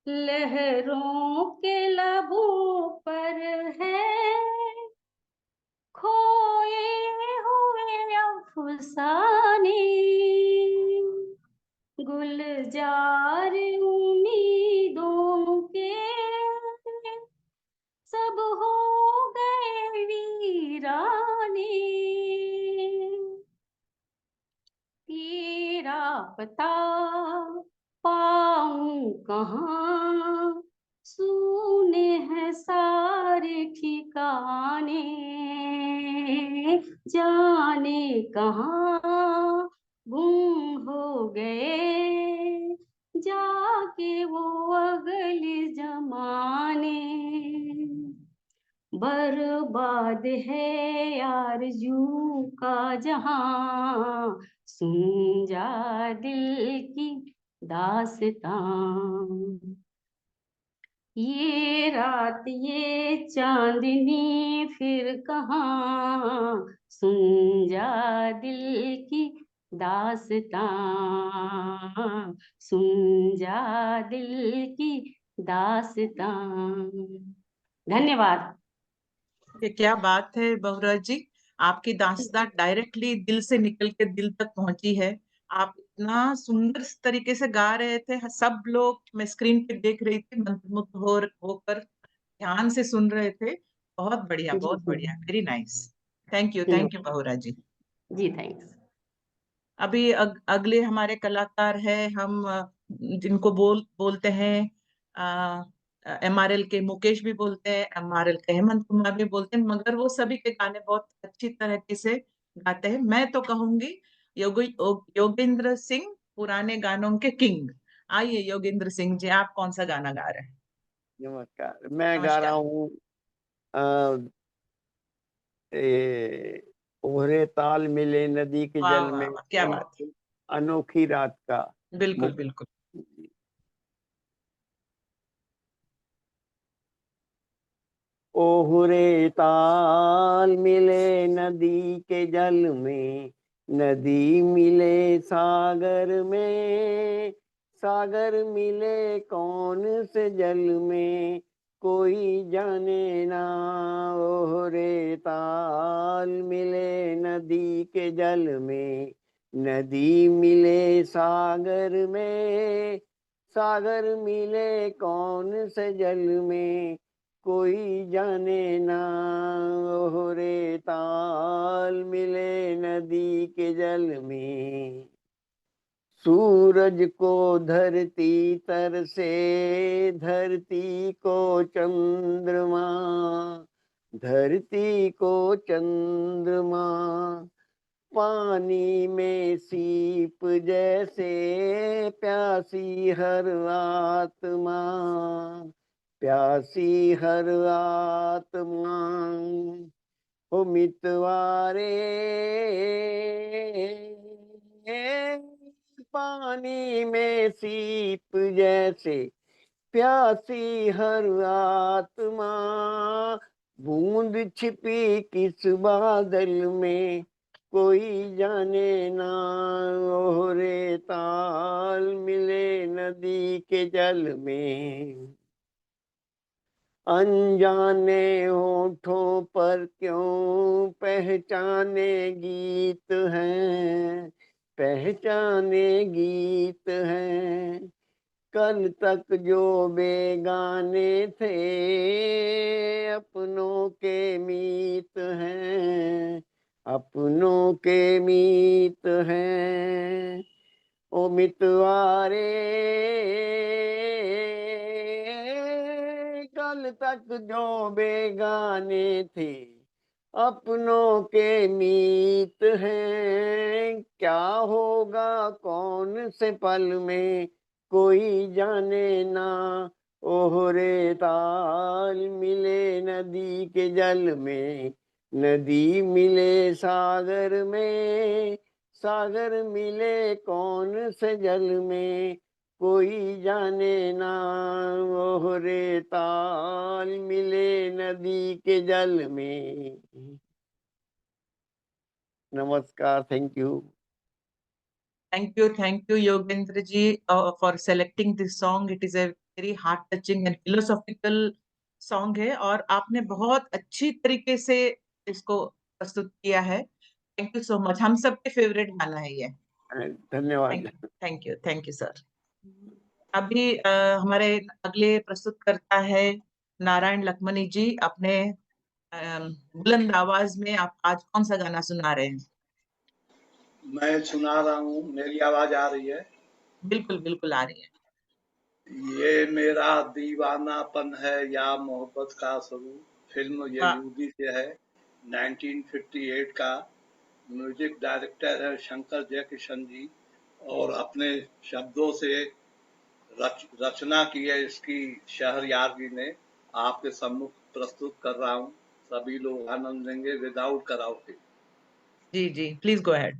लहरों के लबों पर है खोए हुए अफसाने, गुलजार उम्मीदों के सब हो गए वीराने। तेरा पता पाऊं कहाँ, सुने हैं सारे ठिकाने, जाने कहाँ गुम हो गए जाके वो अगले जमाने, बर्बाद है आरज़ू का जहां, सुन जा दिल की दास्तां। ये रात ये चांदनी फिर कहाँ, सुन जा दिल की दास्तां, सुन जा दिल की दास्तां। धन्यवाद। ये क्या बात है बहुराज जी, आपकी दास्तां डायरेक्टली दिल से निकल के दिल तक पहुंची है। आप इतना सुंदर तरीके से गा रहे थे, सब लोग, मैं स्क्रीन पे देख रही थी, मंत्रमुग्ध होकर ध्यान से सुन रहे थे। बहुत बढ़िया, बहुत बढ़िया, very nice. Thank you Bahuraj ji. जी थैंक्स। अभी अगले हमारे कलाकार है, हम जिनको बोलते हैं MRL के मुकेश भी बोलते हैं, MRL के हेमंत कुमार भी बोलते हैं, मगर वो सभी के गाने बहुत अच्छी तरीके से गाते हैं। मैं तो कहूंगी योगेंद्र सिंह पुराने गानों के किंग। आइए योगेंद्र सिंह जी, आप कौन सा गाना गा रहे हैं? नमस्कार, मैं गा रहा हूँ ओहरे ताल मिले नदी के वाह जल वाह में, वाह, क्या बात है। अनोखी रात का। बिल्कुल बिल्कुल। ओहरे ताल मिले नदी के जल में, नदी मिले सागर में, सागर मिले कौन से जल में, कोई जाने ना। ओहरे ताल मिले नदी के जल में, नदी मिले सागर में, सागर मिले कौन से जल में, कोई जाने ना। ओहरे ताल मिले नदी के जल में, सूरज को धरती तर से, धरती को चंद्रमा, धरती को चंद्रमा, पानी में सीप जैसे प्यासी हर आत्मा, प्यासी हर आत्मा। ओ मितवारे पानी में सीप जैसे प्यासी हर आत्मा, बूंद छिपी किस बादल में, कोई जाने ना। ओहरे ताल मिले नदी के जल में, अनजाने होठों पर क्यों पहचाने गीत हैं, पहचाने गीत हैं। कल तक जो बेगाने थे, अपनों के मीत हैं, अपनों के मीत हैं। ओ मितवारे कल तक जो बेगाने थे, अपनों के मीत हैं। क्या होगा कौन से पल में, कोई जाने ना। ओहरे ताल मिले नदी के जल में, नदी मिले सागर में, सागर मिले कौन से जल में, कोई जाने ना। ओहरे ताल मिले नदी के जल में। नमस्कार, thank you. Thank you, Yogendra ji, for selecting this song. It is a very heart-touching and philosophical song है, और आपने बहुत अच्छी तरीके से इसको प्रस्तुत किया है। थैंक यू सो मच, हम सबके फेवरेट गाना है ये। धन्यवाद। Thank you sir. अभी हमारे अगले प्रस्तुतकर्ता है नारायण लखमनी जी। अपने बुलंद आवाज में आप आज कौन सा गाना सुना रहे हैं? मैं सुना रहा हूँ, मेरी आवाज आ रही है? बिल्कुल बिल्कुल आ रही है। ये मेरा दीवानापन है या मोहब्बत का स्वरूप, फिल्म यहूदी से है, 1958 का म्यूजिक डायरेक्टर है शंकर जयकिशन जी, और अपने शब्दों से रचना की है इसकी शहरयार जी ने। आपके सम्मुख प्रस्तुत कर रहा हूँ, सभी लोग आनंद लेंगे विदाउट कराओके। जी जी, please go ahead.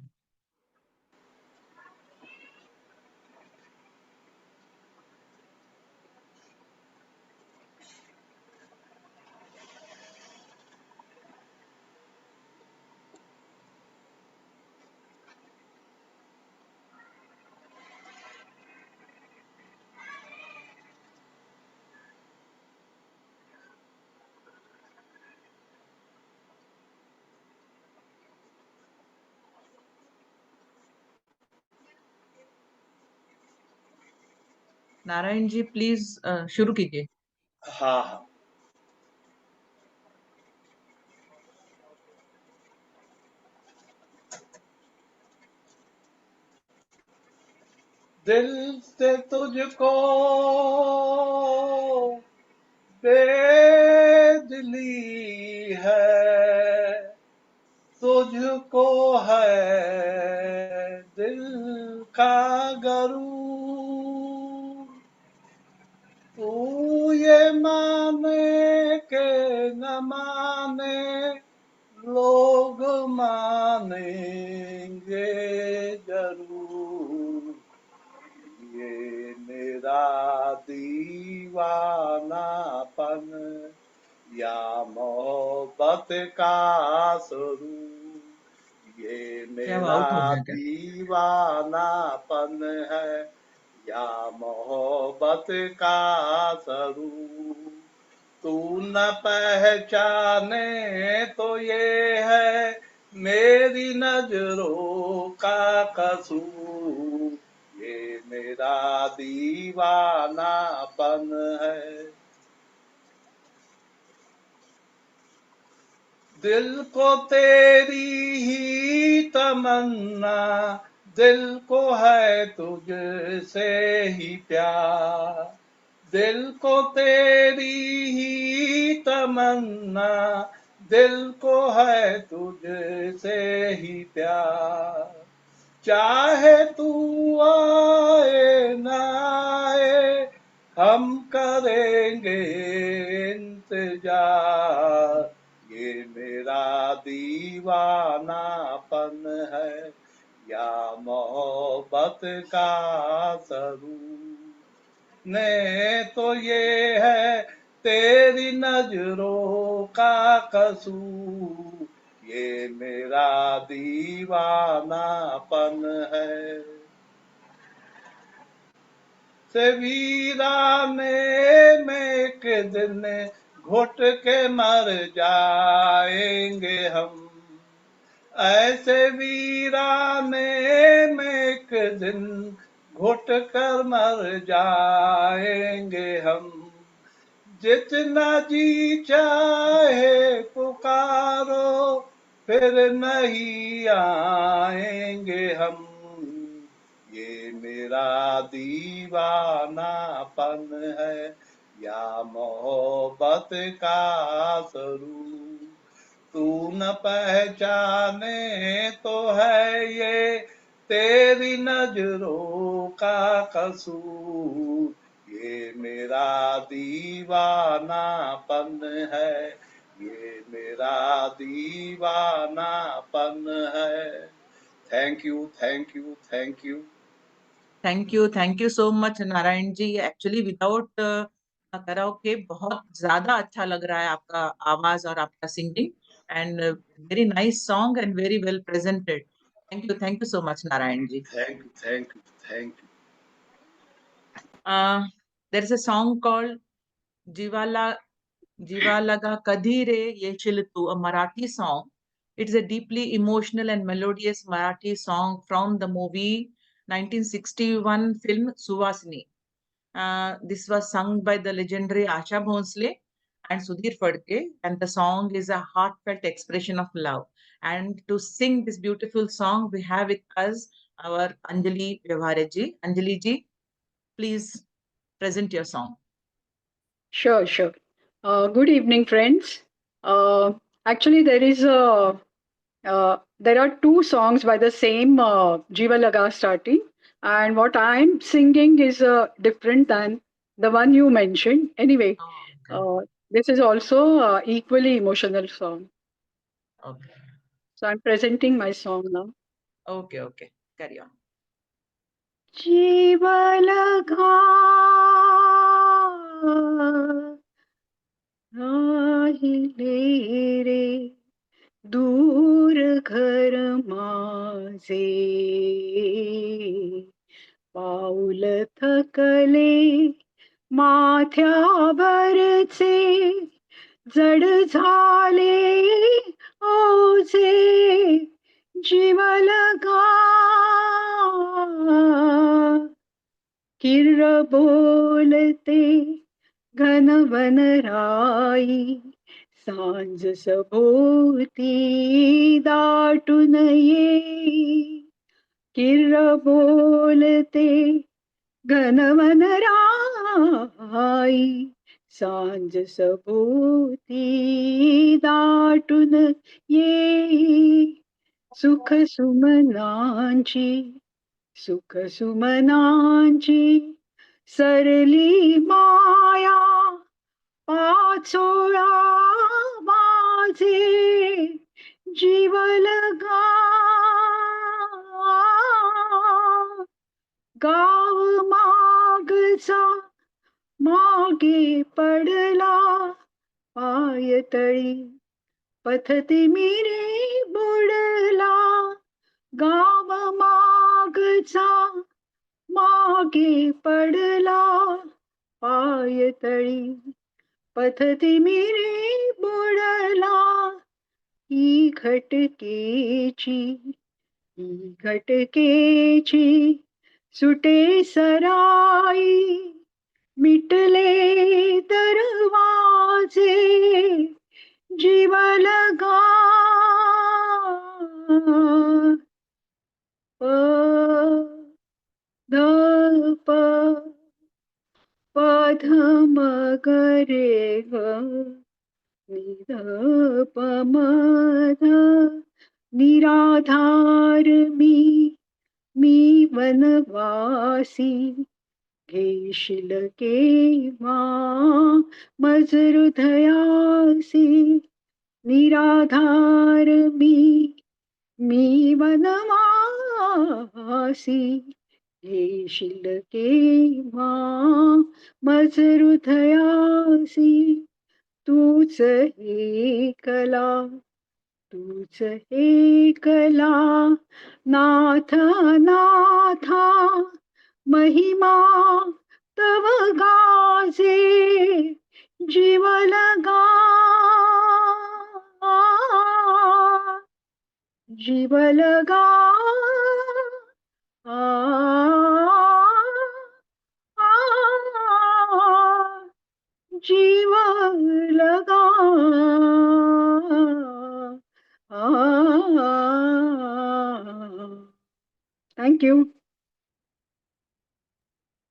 Narayan ji please शुरू कीजिए। हाँ हाँ। दिल से तुझको बेदिली है, तुझको है दिल का गरूर, तू ये माने के न माने लोग मानेंगे जरूर, ये मेरा दीवानापन या मोहब्बत का स्वरूप, ये क्या मेरा आउट हो गया क्या? दीवानापन है या मोहब्बत का स्वरूप, तू न पहचाने तो ये है मेरी नजरों का कसूर, ये मेरा दीवानापन है। दिल को तेरी ही तमन्ना, दिल को है तुझसे ही प्यार, दिल को तेरी ही तमन्ना, दिल को है तुझसे ही प्यार, चाहे तू आए न आए हम करेंगे इंतजार, ये मेरा दीवानापन है या मोहब्बत का स्वरूप, ने तो ये है तेरी नजरों का कसूर, ये मेरा दीवानापन है। से वीराने में एक दिन घुट के मर जाएंगे हम, ऐसे वीराने में एक दिन घुट कर मर जाएंगे हम, जितना जी चाहे पुकारो फिर नहीं आएंगे हम, ये मेरा दीवानापन है या मोहब्बत का स्वरूप, तू न पहचाने तो है ये तेरी नजरों का कसूर, ये मेरा दीवानापन है, ये मेरा दीवानापन है। Thank you thank you thank you. Thank you so much Narayan ji. Actually without karaoke बहुत ज्यादा अच्छा लग रहा है आपका आवाज और आपका singing, and very nice song and very well presented. Thank you so much Narayan ji. Thank you thank you thank you. There is a song called जीवा लगा कधी रे येशील तू, a Marathi song. It's a deeply emotional and melodious Marathi song from the movie 1961 film Suvasini. This was sung by the legendary Asha Bhonsle and Sudhir Phadke, and the song is a heartfelt expression of love. And to sing this beautiful song, we have with us our Anjali Vyavhare ji. Anjali ji, please present your song. Sure, sure. Good evening, friends. Actually, there is a There are two songs by the same Jiva Laga starting, and what I'm singing is different than the one you mentioned. Anyway, this is also equally emotional song. Okay. So I'm presenting my song now. Okay, okay. Carry on. जीव लगा राहिले रे दूर घर माझे पाऊल थकले माथ्यावरचे जड झाले ओझे जीव लगा किर्र बोलते घन वनराई सांज सभोवती दाटून येई किर्र बोलते घन वनराई सांज सभोवती दाटून येई सुख सुमनांची सुख सुमनांची सरली माया पाचोळा माझे जीव लगा गाव मागचा मागे पडला पायतळी पथती मिरे बुडला गाव मागचा मागे पडला पायतळी पथती मिरे बुडला ही घटकेची सुटे सराई मिटले दरवाजे जीव लगा प पधम गरे ग निध पमध निराधार मी वनवासी घेशील केव्हा मज हृदयासी निराधार मी वनवासी घेशील केव्हा मज हृदयासी तूच एकला नाथ नाथा महिमा तव गाजे जीव लगा जीव लगा जीव लगा Thank you.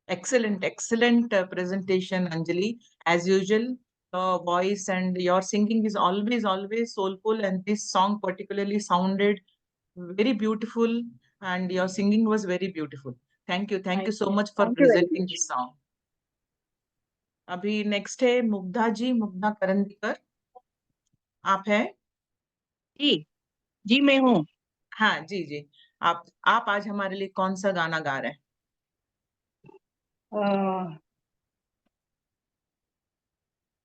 Excellent, excellent presentation, Anjali. As usual, your voice and your singing is always, always soulful. And this song particularly sounded very beautiful, and your singing was very beautiful. Thank you. Thank you so much for Thank you very presenting much. this song. अभी next है मुग्धा जी, मुग्धा करंदीकर, आप है? जी मैं हूँ। हाँ जी जी, आप आज हमारे लिए कौन सा गाना गा रहे हैं?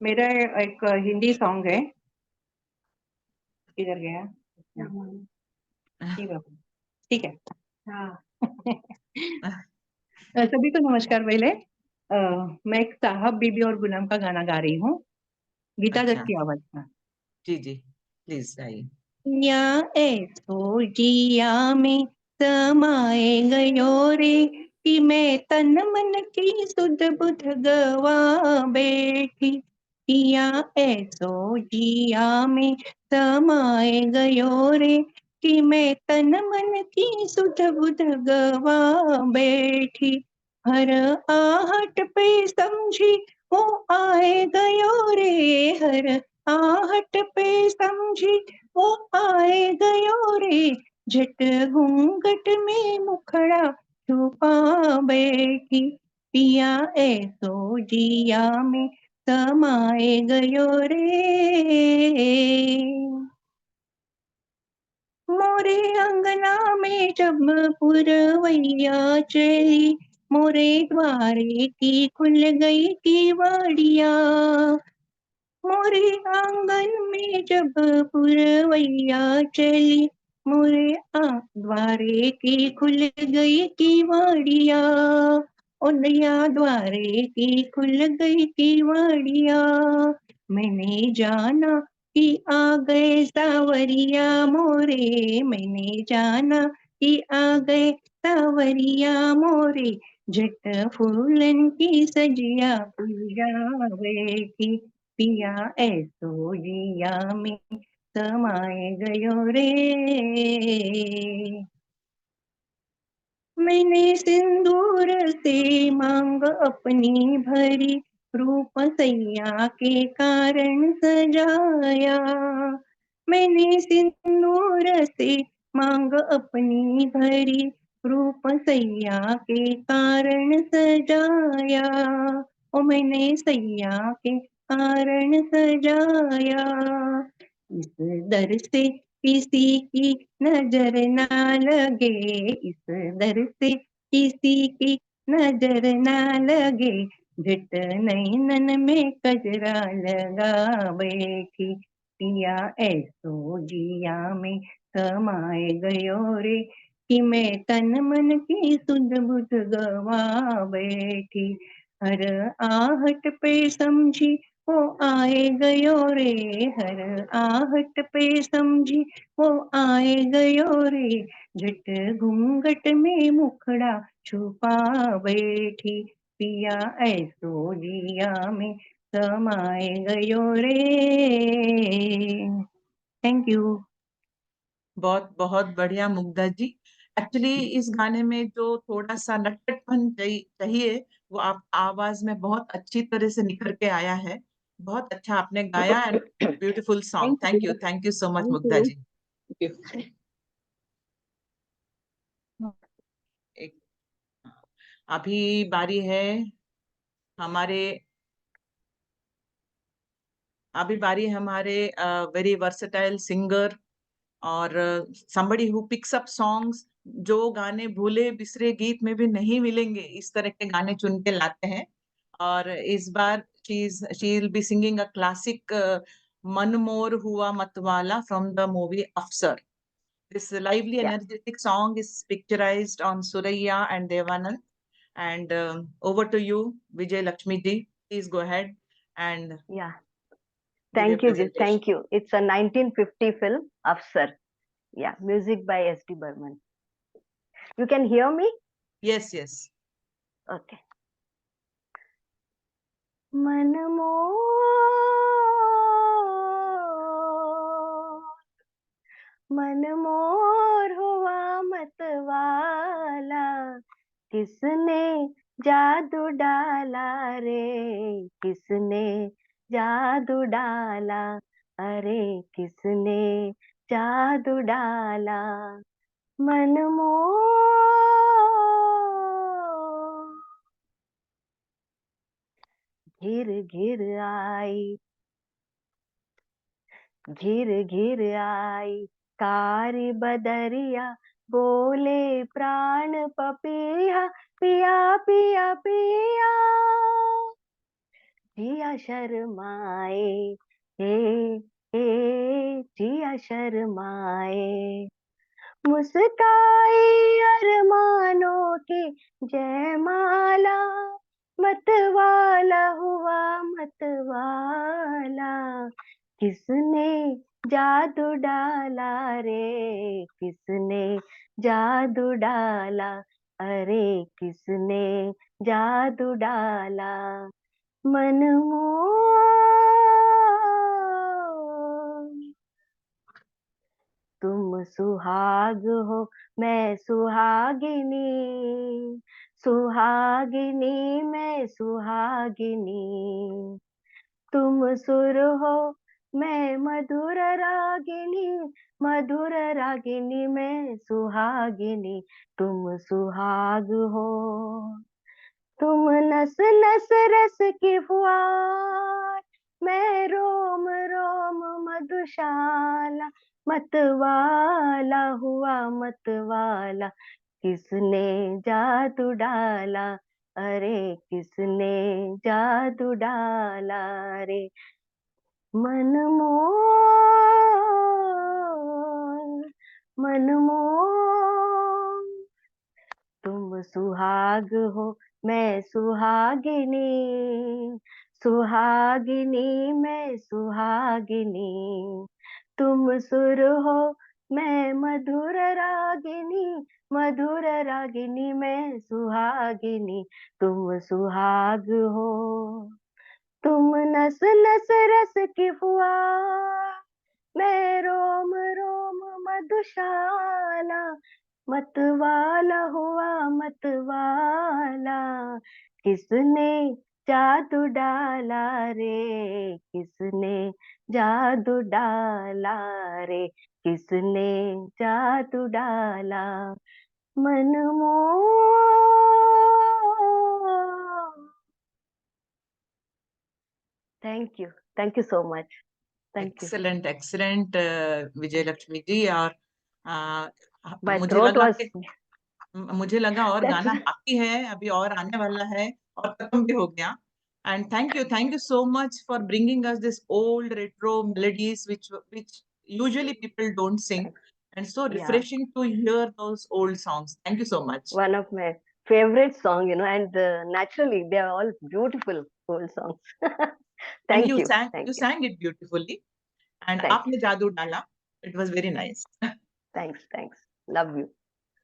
मेरा एक हिंदी सॉन्ग है। किधर गया? ठीक है। सभी को नमस्कार। पहले मैं एक साहब बीबी और गुलाम का गाना गा रही हूँ, गीता दत्त की आवाज में। जी जी, प्लीज गाइए। या ऐसो जिया में समाए गयो रे कि मैं तन मन की सुध बुध गवा बैठी। या ऐसो जिया में समाए गयो रे कि मैं तन मन की सुध बुध गवा बैठी। हर आहट पे समझी वो आए गयो रे, हर आहट पे समझी वो आए गयो रे झट घूंघट में मुखड़ा छुपा बैठी, पिया ऐसो जिया में समाए गयो रे। मोरे अंगना में जब पुरवैया चली, मोरे द्वारे की खुल गई किवाड़िया। मोरे आंगन में जब पुरवैया चली, मोरे द्वारे की खुल गई किवाड़िया। ओ नैया द्वारे की खुल गई किवाड़िया। मैंने जाना कि आ गए सावरिया मोरे, मैंने जाना कि आ गए सावरिया मोरे। झट फूलन की सजिया पूजावे की, पिया ऐसो जिया में समाए गयो रे। मैंने सिंदूर से मांग अपनी भरी, रूप सैया के कारण सजाया। मैंने सिंदूर से मांग अपनी भरी, रूप सैया के कारण सजाया। ओ मैंने सैया के कारण सजाया। इस दर से किसी की नजर ना लगे, इस दर से किसी की नजर ना लगे। झट नैनन में कजरा लगा बैठी, पिया ऐसो जिया में समाए गयो रे। कि मैं तन मन की सुध बुध गवा बैठी, हर आहट पे समझी वो आए गयो रे। हर आहट पे समझी वो आए गयो रे। झट घूंघट में मुखड़ा छुपा बैठी, पिया ऐसो जिया में समाए गयो रे। Thank you. बहुत बहुत बढ़िया मुग्धा जी। एक्चुअली इस गाने में जो थोड़ा सा नटखटपन चाहिए वो आप आवाज में बहुत अच्छी तरह से निखर के आया है। बहुत अच्छा आपने गाया and beautiful song. Thank you so much Mugdha ji. एक अभी बारी है हमारे वेरी वर्सेटाइल सिंगर और somebody who picks up songs, जो गाने भूले बिसरे गीत में भी नहीं मिलेंगे, इस तरह के गाने चुन के लाते हैं। और इस बार she will be singing a classic मन मोर हुआ मतवाला from the movie Afsar. This lively energetic song is picturized on Suraya and Devanand. And over to you, Vijay Lakshmi ji. Please go ahead and Yeah. give your Thank you, Ji. presentation. Thank you. It's a 1950 film, Afsar. Yeah, music by S.D. Burman. You can hear me? Yes, yes. Okay. मन मोर हुआ मतवाला, किसने जादू डाला रे, किसने जादू डाला, अरे किसने जादू डाला। मन घिर घिर आई, घिर घिर आई कारी बदरिया, बोले प्राण पपिया, पिया पिया पिया। जिया शर्माए, हे हे जिया शर्माए। मुस्काई अरमानों की जयमाला, मतवाला हुआ मतवाला। किसने जादू डाला रे, किसने जादू डाला, अरे किसने जादू डाला। मन तुम सुहाग हो मैं सुहागिनी, सुहागिनी मैं सुहागिनी। तुम सुर हो मैं मधुर रागिनी मैं सुहागिनी, तुम सुहाग हो। तुम नस नस रस की फुहार, मैं रोम रोम मधुशाला, मतवाला हुआ मतवाला, किसने जादू डाला, अरे किसने जादू डाला रे। मनमोर तुम सुहाग हो, मैं सुहागिनी, मैं सुहागिनी। तुम सुर हो, मैं मधुर रागिनी मैं सुहागिनी, तुम सुहाग हो। तुम नस नस रस की फुहार, मैं रोम रोम मधुशाला, मतवाला हुआ मतवाला, किसने जादू डाला रे, किसने जादू डाला रे, किसने जादू डाला। मनमोह। Thank you so much. Thank you. Excellent Vijay Lakshmi ji. और My मुझे throat लगा was कि मुझे लगा और that's गाना बाकी है, अभी और आने वाला है और खत्म भी हो गया। And thank you so much for bringing us this old retro melodies which usually people don't sing, and so yeah, refreshing to hear those old songs. Thank you so much. one of my favorite song, and naturally they are all beautiful old songs. And Thank you you. sang Thank you you. sang it beautifully. And Thank आपने जादू डाला. It was very nice. Thanks. Love you.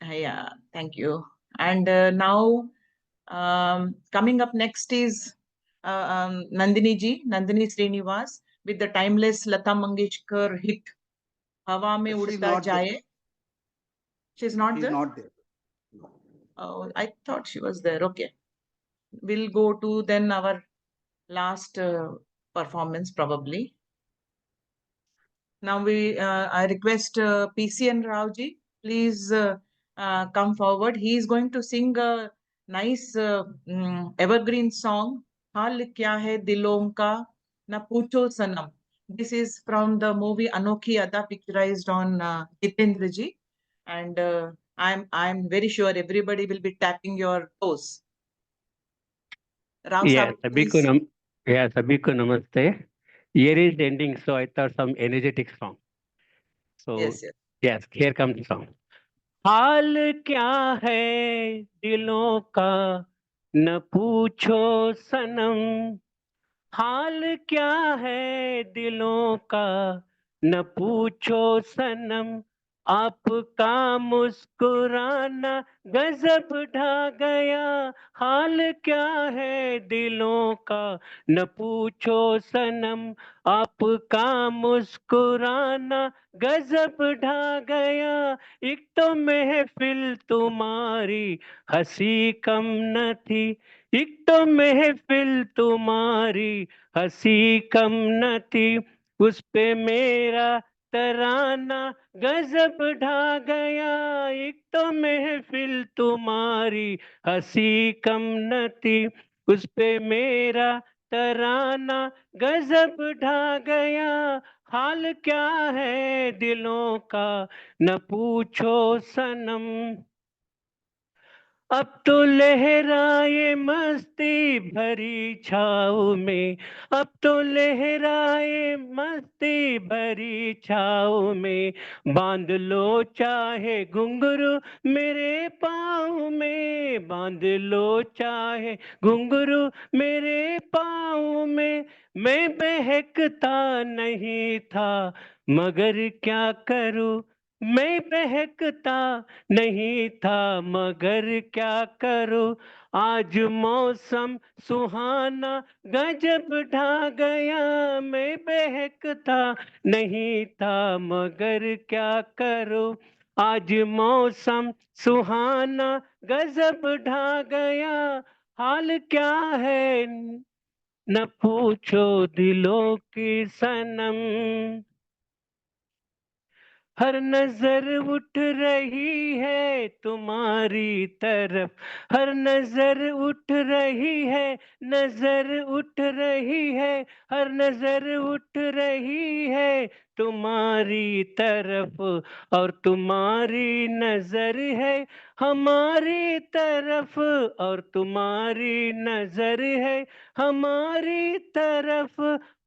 Yeah, thank you. And now coming up next is Nandini Srinivas with the timeless Lata Mangeshkar hit Hawa Mein She's Udta not there. Jaye. She's not She's there? not there. No. Oh, I thought she was there. Okay. We'll go to then our last performance probably. Now I request PCN Rao ji, please come forward. He is going to sing a nice evergreen song, हाल क्या है दिलों का न पूछो सनम. This is from the movie Anokhi Ada, picturized on Jitendra ji, and I'm very sure everybody will be tapping your toes. Rao Yeah, Saab, please. सभी को नमस्ते. Year is ending, so I thought some energetic song. So Yes. yes, here comes the song. हाल क्या है दिलों का न पूछो सनम, हाल क्या है दिलों का न पूछो सनम, आपका मुस्कुराना गजब ढा गया, हाल क्या है दिलों का न पूछो सनम, आपका मुस्कुराना गजब ढा गया, एक तो महफिल तुम्हारी हंसी कम न थी, एक तो महफिल तुम्हारी हंसी कम न थी, उस पे मेरा तराना गजब ढा गया, एक तो महफिल तुम्हारी हंसी कम न थी, उस पे मेरा तराना गजब ढा गया, हाल क्या है दिलों का न पूछो सनम, अब तो लहराए मस्ती भरी छाव में, अब तो लहराए मस्ती भरी छाव में, बांध लो चाहे घुंघरू मेरे पाँव में, बांध लो चाहे घुंघरू मेरे पाँव में, मैं बहकता नहीं था मगर क्या करूं, मैं बहकता नहीं था मगर क्या करूं, आज मौसम सुहाना गजब ढा गया, मैं बहकता नहीं था मगर क्या करूं, आज मौसम सुहाना गजब ढा गया, हाल क्या है न पूछो दिलों की सनम। हर नजर उठ रही है तुम्हारी तरफ, हर नजर उठ रही है, नजर उठ रही है, हर नजर उठ रही है तुम्हारी तरफ, और तुम्हारी नजर है हमारी तरफ, और तुम्हारी नजर है हमारी तरफ।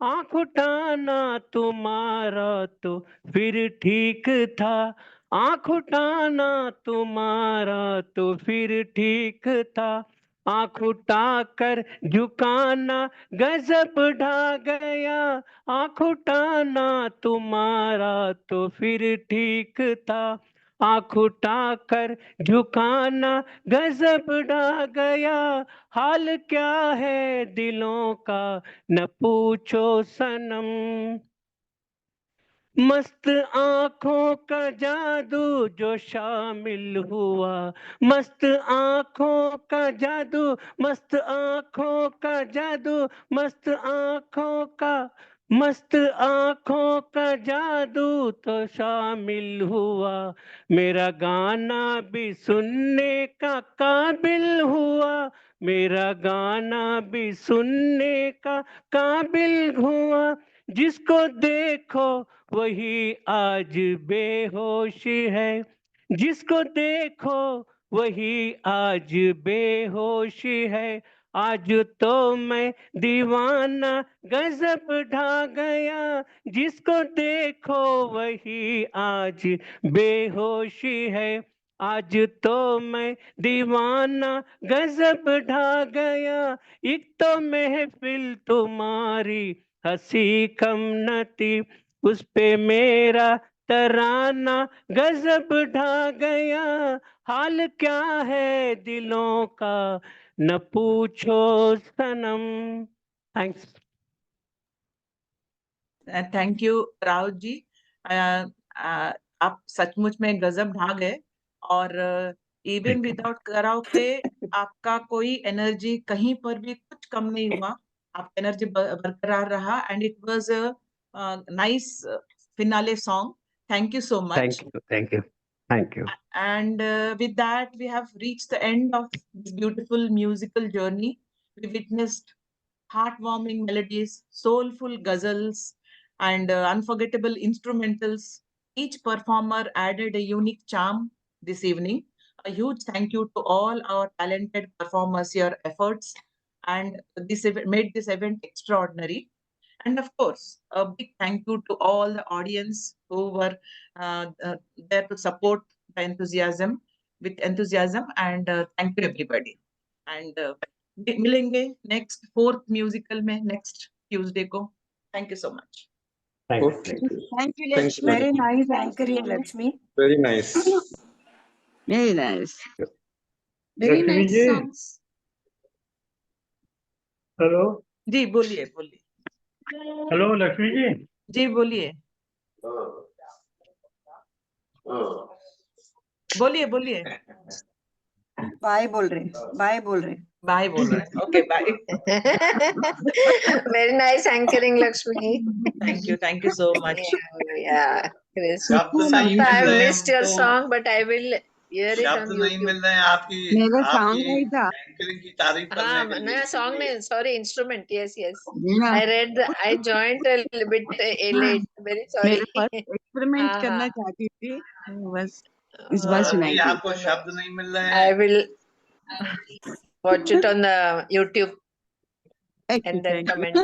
आँख उठाना तुम्हारा तो फिर ठीक था, आँख उठाना तुम्हारा तो फिर ठीक था, आँख उठाकर झुकाना गजब ढा गया, आँख उठाना तुम्हारा तो फिर ठीक था, आँख उठाकर झुकाना गजब ढा गया। हाल क्या है दिलों का न पूछो सनम। मस्त आँखों का जादू जो शामिल हुआ, मस्त आँखों का जादू, मस्त आँखों का जादू, मस्त आँखों का, मस्त आँखों का जादू तो शामिल हुआ, मेरा गाना भी सुनने का काबिल हुआ, मेरा गाना भी सुनने का काबिल हुआ। जिसको देखो वही आज बेहोश है, जिसको देखो वही आज बेहोश है, आज तो मैं दीवाना गजब ढा गया, जिसको देखो वही आज बेहोश है, आज तो मैं दीवाना गजब ढा गया। एक तो महफिल तुम्हारी हंसी कम न थी, उस पे मेरा तराना गजब ढा गया। हाल क्या है दिलों का न पूछो सनम। Thanks. Thank you Rahul ji. आप सचमुच में गजब ढा गए, और इवन विदाउट कराओके आपका कोई एनर्जी कहीं पर भी कुछ कम नहीं हुआ, आपका एनर्जी बरकरार रहा, and it was nice finale song. Thank you so much. Thank you, thank you, thank you. And with that, we have reached the end of this beautiful musical journey. We witnessed heartwarming melodies, soulful ghazals, and unforgettable instrumentals. Each performer added a unique charm this evening. A huge thank you to all our talented performers. Your efforts and made this event extraordinary. And of course, a big thank you to all the audience who were there to support the enthusiasm with enthusiasm. And thank you everybody. And मिलेंगे next 4th musical में next Tuesday को। Thank you so much. Thank you. Thank you, Thank Lakshmi. you. Very nice anchoring, Lakshmi. Very nice. Very nice. Very Lakshmi nice ji, songs. Hello जी बोलिए बोलिए। Hello Lakshmi ji, जी बोलिए बोलिए बोलिए। Bye बोल रहे, bye बोल रहे। बाय बोल रहे हैं। Okay bye. Very nice anchoring, Lakshmi. Thank you so much. Yeah, Chris. शब्द नहीं I मिल रहे हैं missed your हमको, song, but I will hear it शब्द on नहीं YouTube. मिल रहे हैं आपकी मेरा आपकी सॉन्ग नहीं था। एंकरिंग की तारीफ करने हाँ, के लिए। नया song नहीं, sorry, instrument. Yes, yes. मेरा I joined a little bit late. Very sorry. मेरा फर्स्ट एक्सपेरिमेंट हाँ करना हाँ। चाहती थी, बस इस बार अभी सुनाई दी। आपको शब्द नहीं मिल रहे I हैं। will watch it on the YouTube and then Thank you. comment.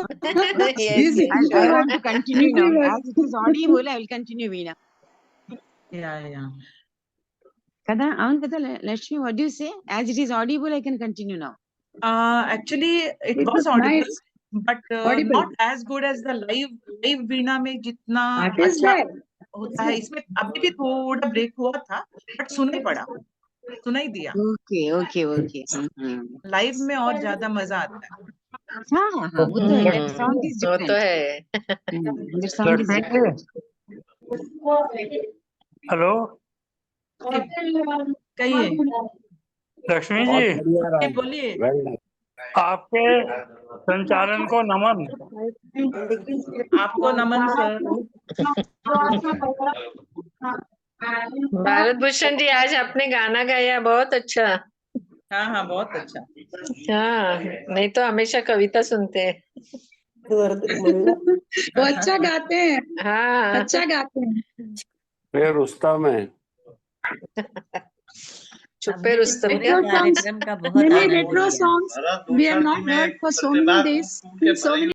Yes, yes, I sure. want to continue now. As it is audible, I will continue, Veena. Yeah. Kada, avan kada, Lakshmi, what do you say? As it is audible, I can continue now. Actually it It was was audible, nice. but Audible. not as good as the live वीणा में जितना That is अच्छा there. होता है। इसमें अभी भी थोड़ा break हुआ था, बट सुनाई पड़ा, सुनाई दिया। Okay, okay, okay. लाइव में और ज्यादा मजा आता है। हाँ हाँ हाँ, वो तो है. That sound is वो तो different. है। That sound is Lakshmi different. Ji, hello कहिए। लक्ष्मी बहुत जी, बढ़िया जी रहा, बोलिए। Well done. आपके संचालन को नमन। आपको नमन सर। भारत भूषण जी, आज आपने गाना गाया, बहुत अच्छा। हाँ हाँ, बहुत अच्छा। हाँ, नहीं तो हमेशा कविता सुनते हैं। वो अच्छा गाते हैं, हाँ, अच्छा गाते हैं। फिर रुस्तम है। छुपे रुस्तम Retro क्या? songs, कार्यक्रम का बहुत many आनंद retro लिया। songs Bharat we have Bhushan not जी ने heard for so Pratibha many days. कुमकुम के So बड़े many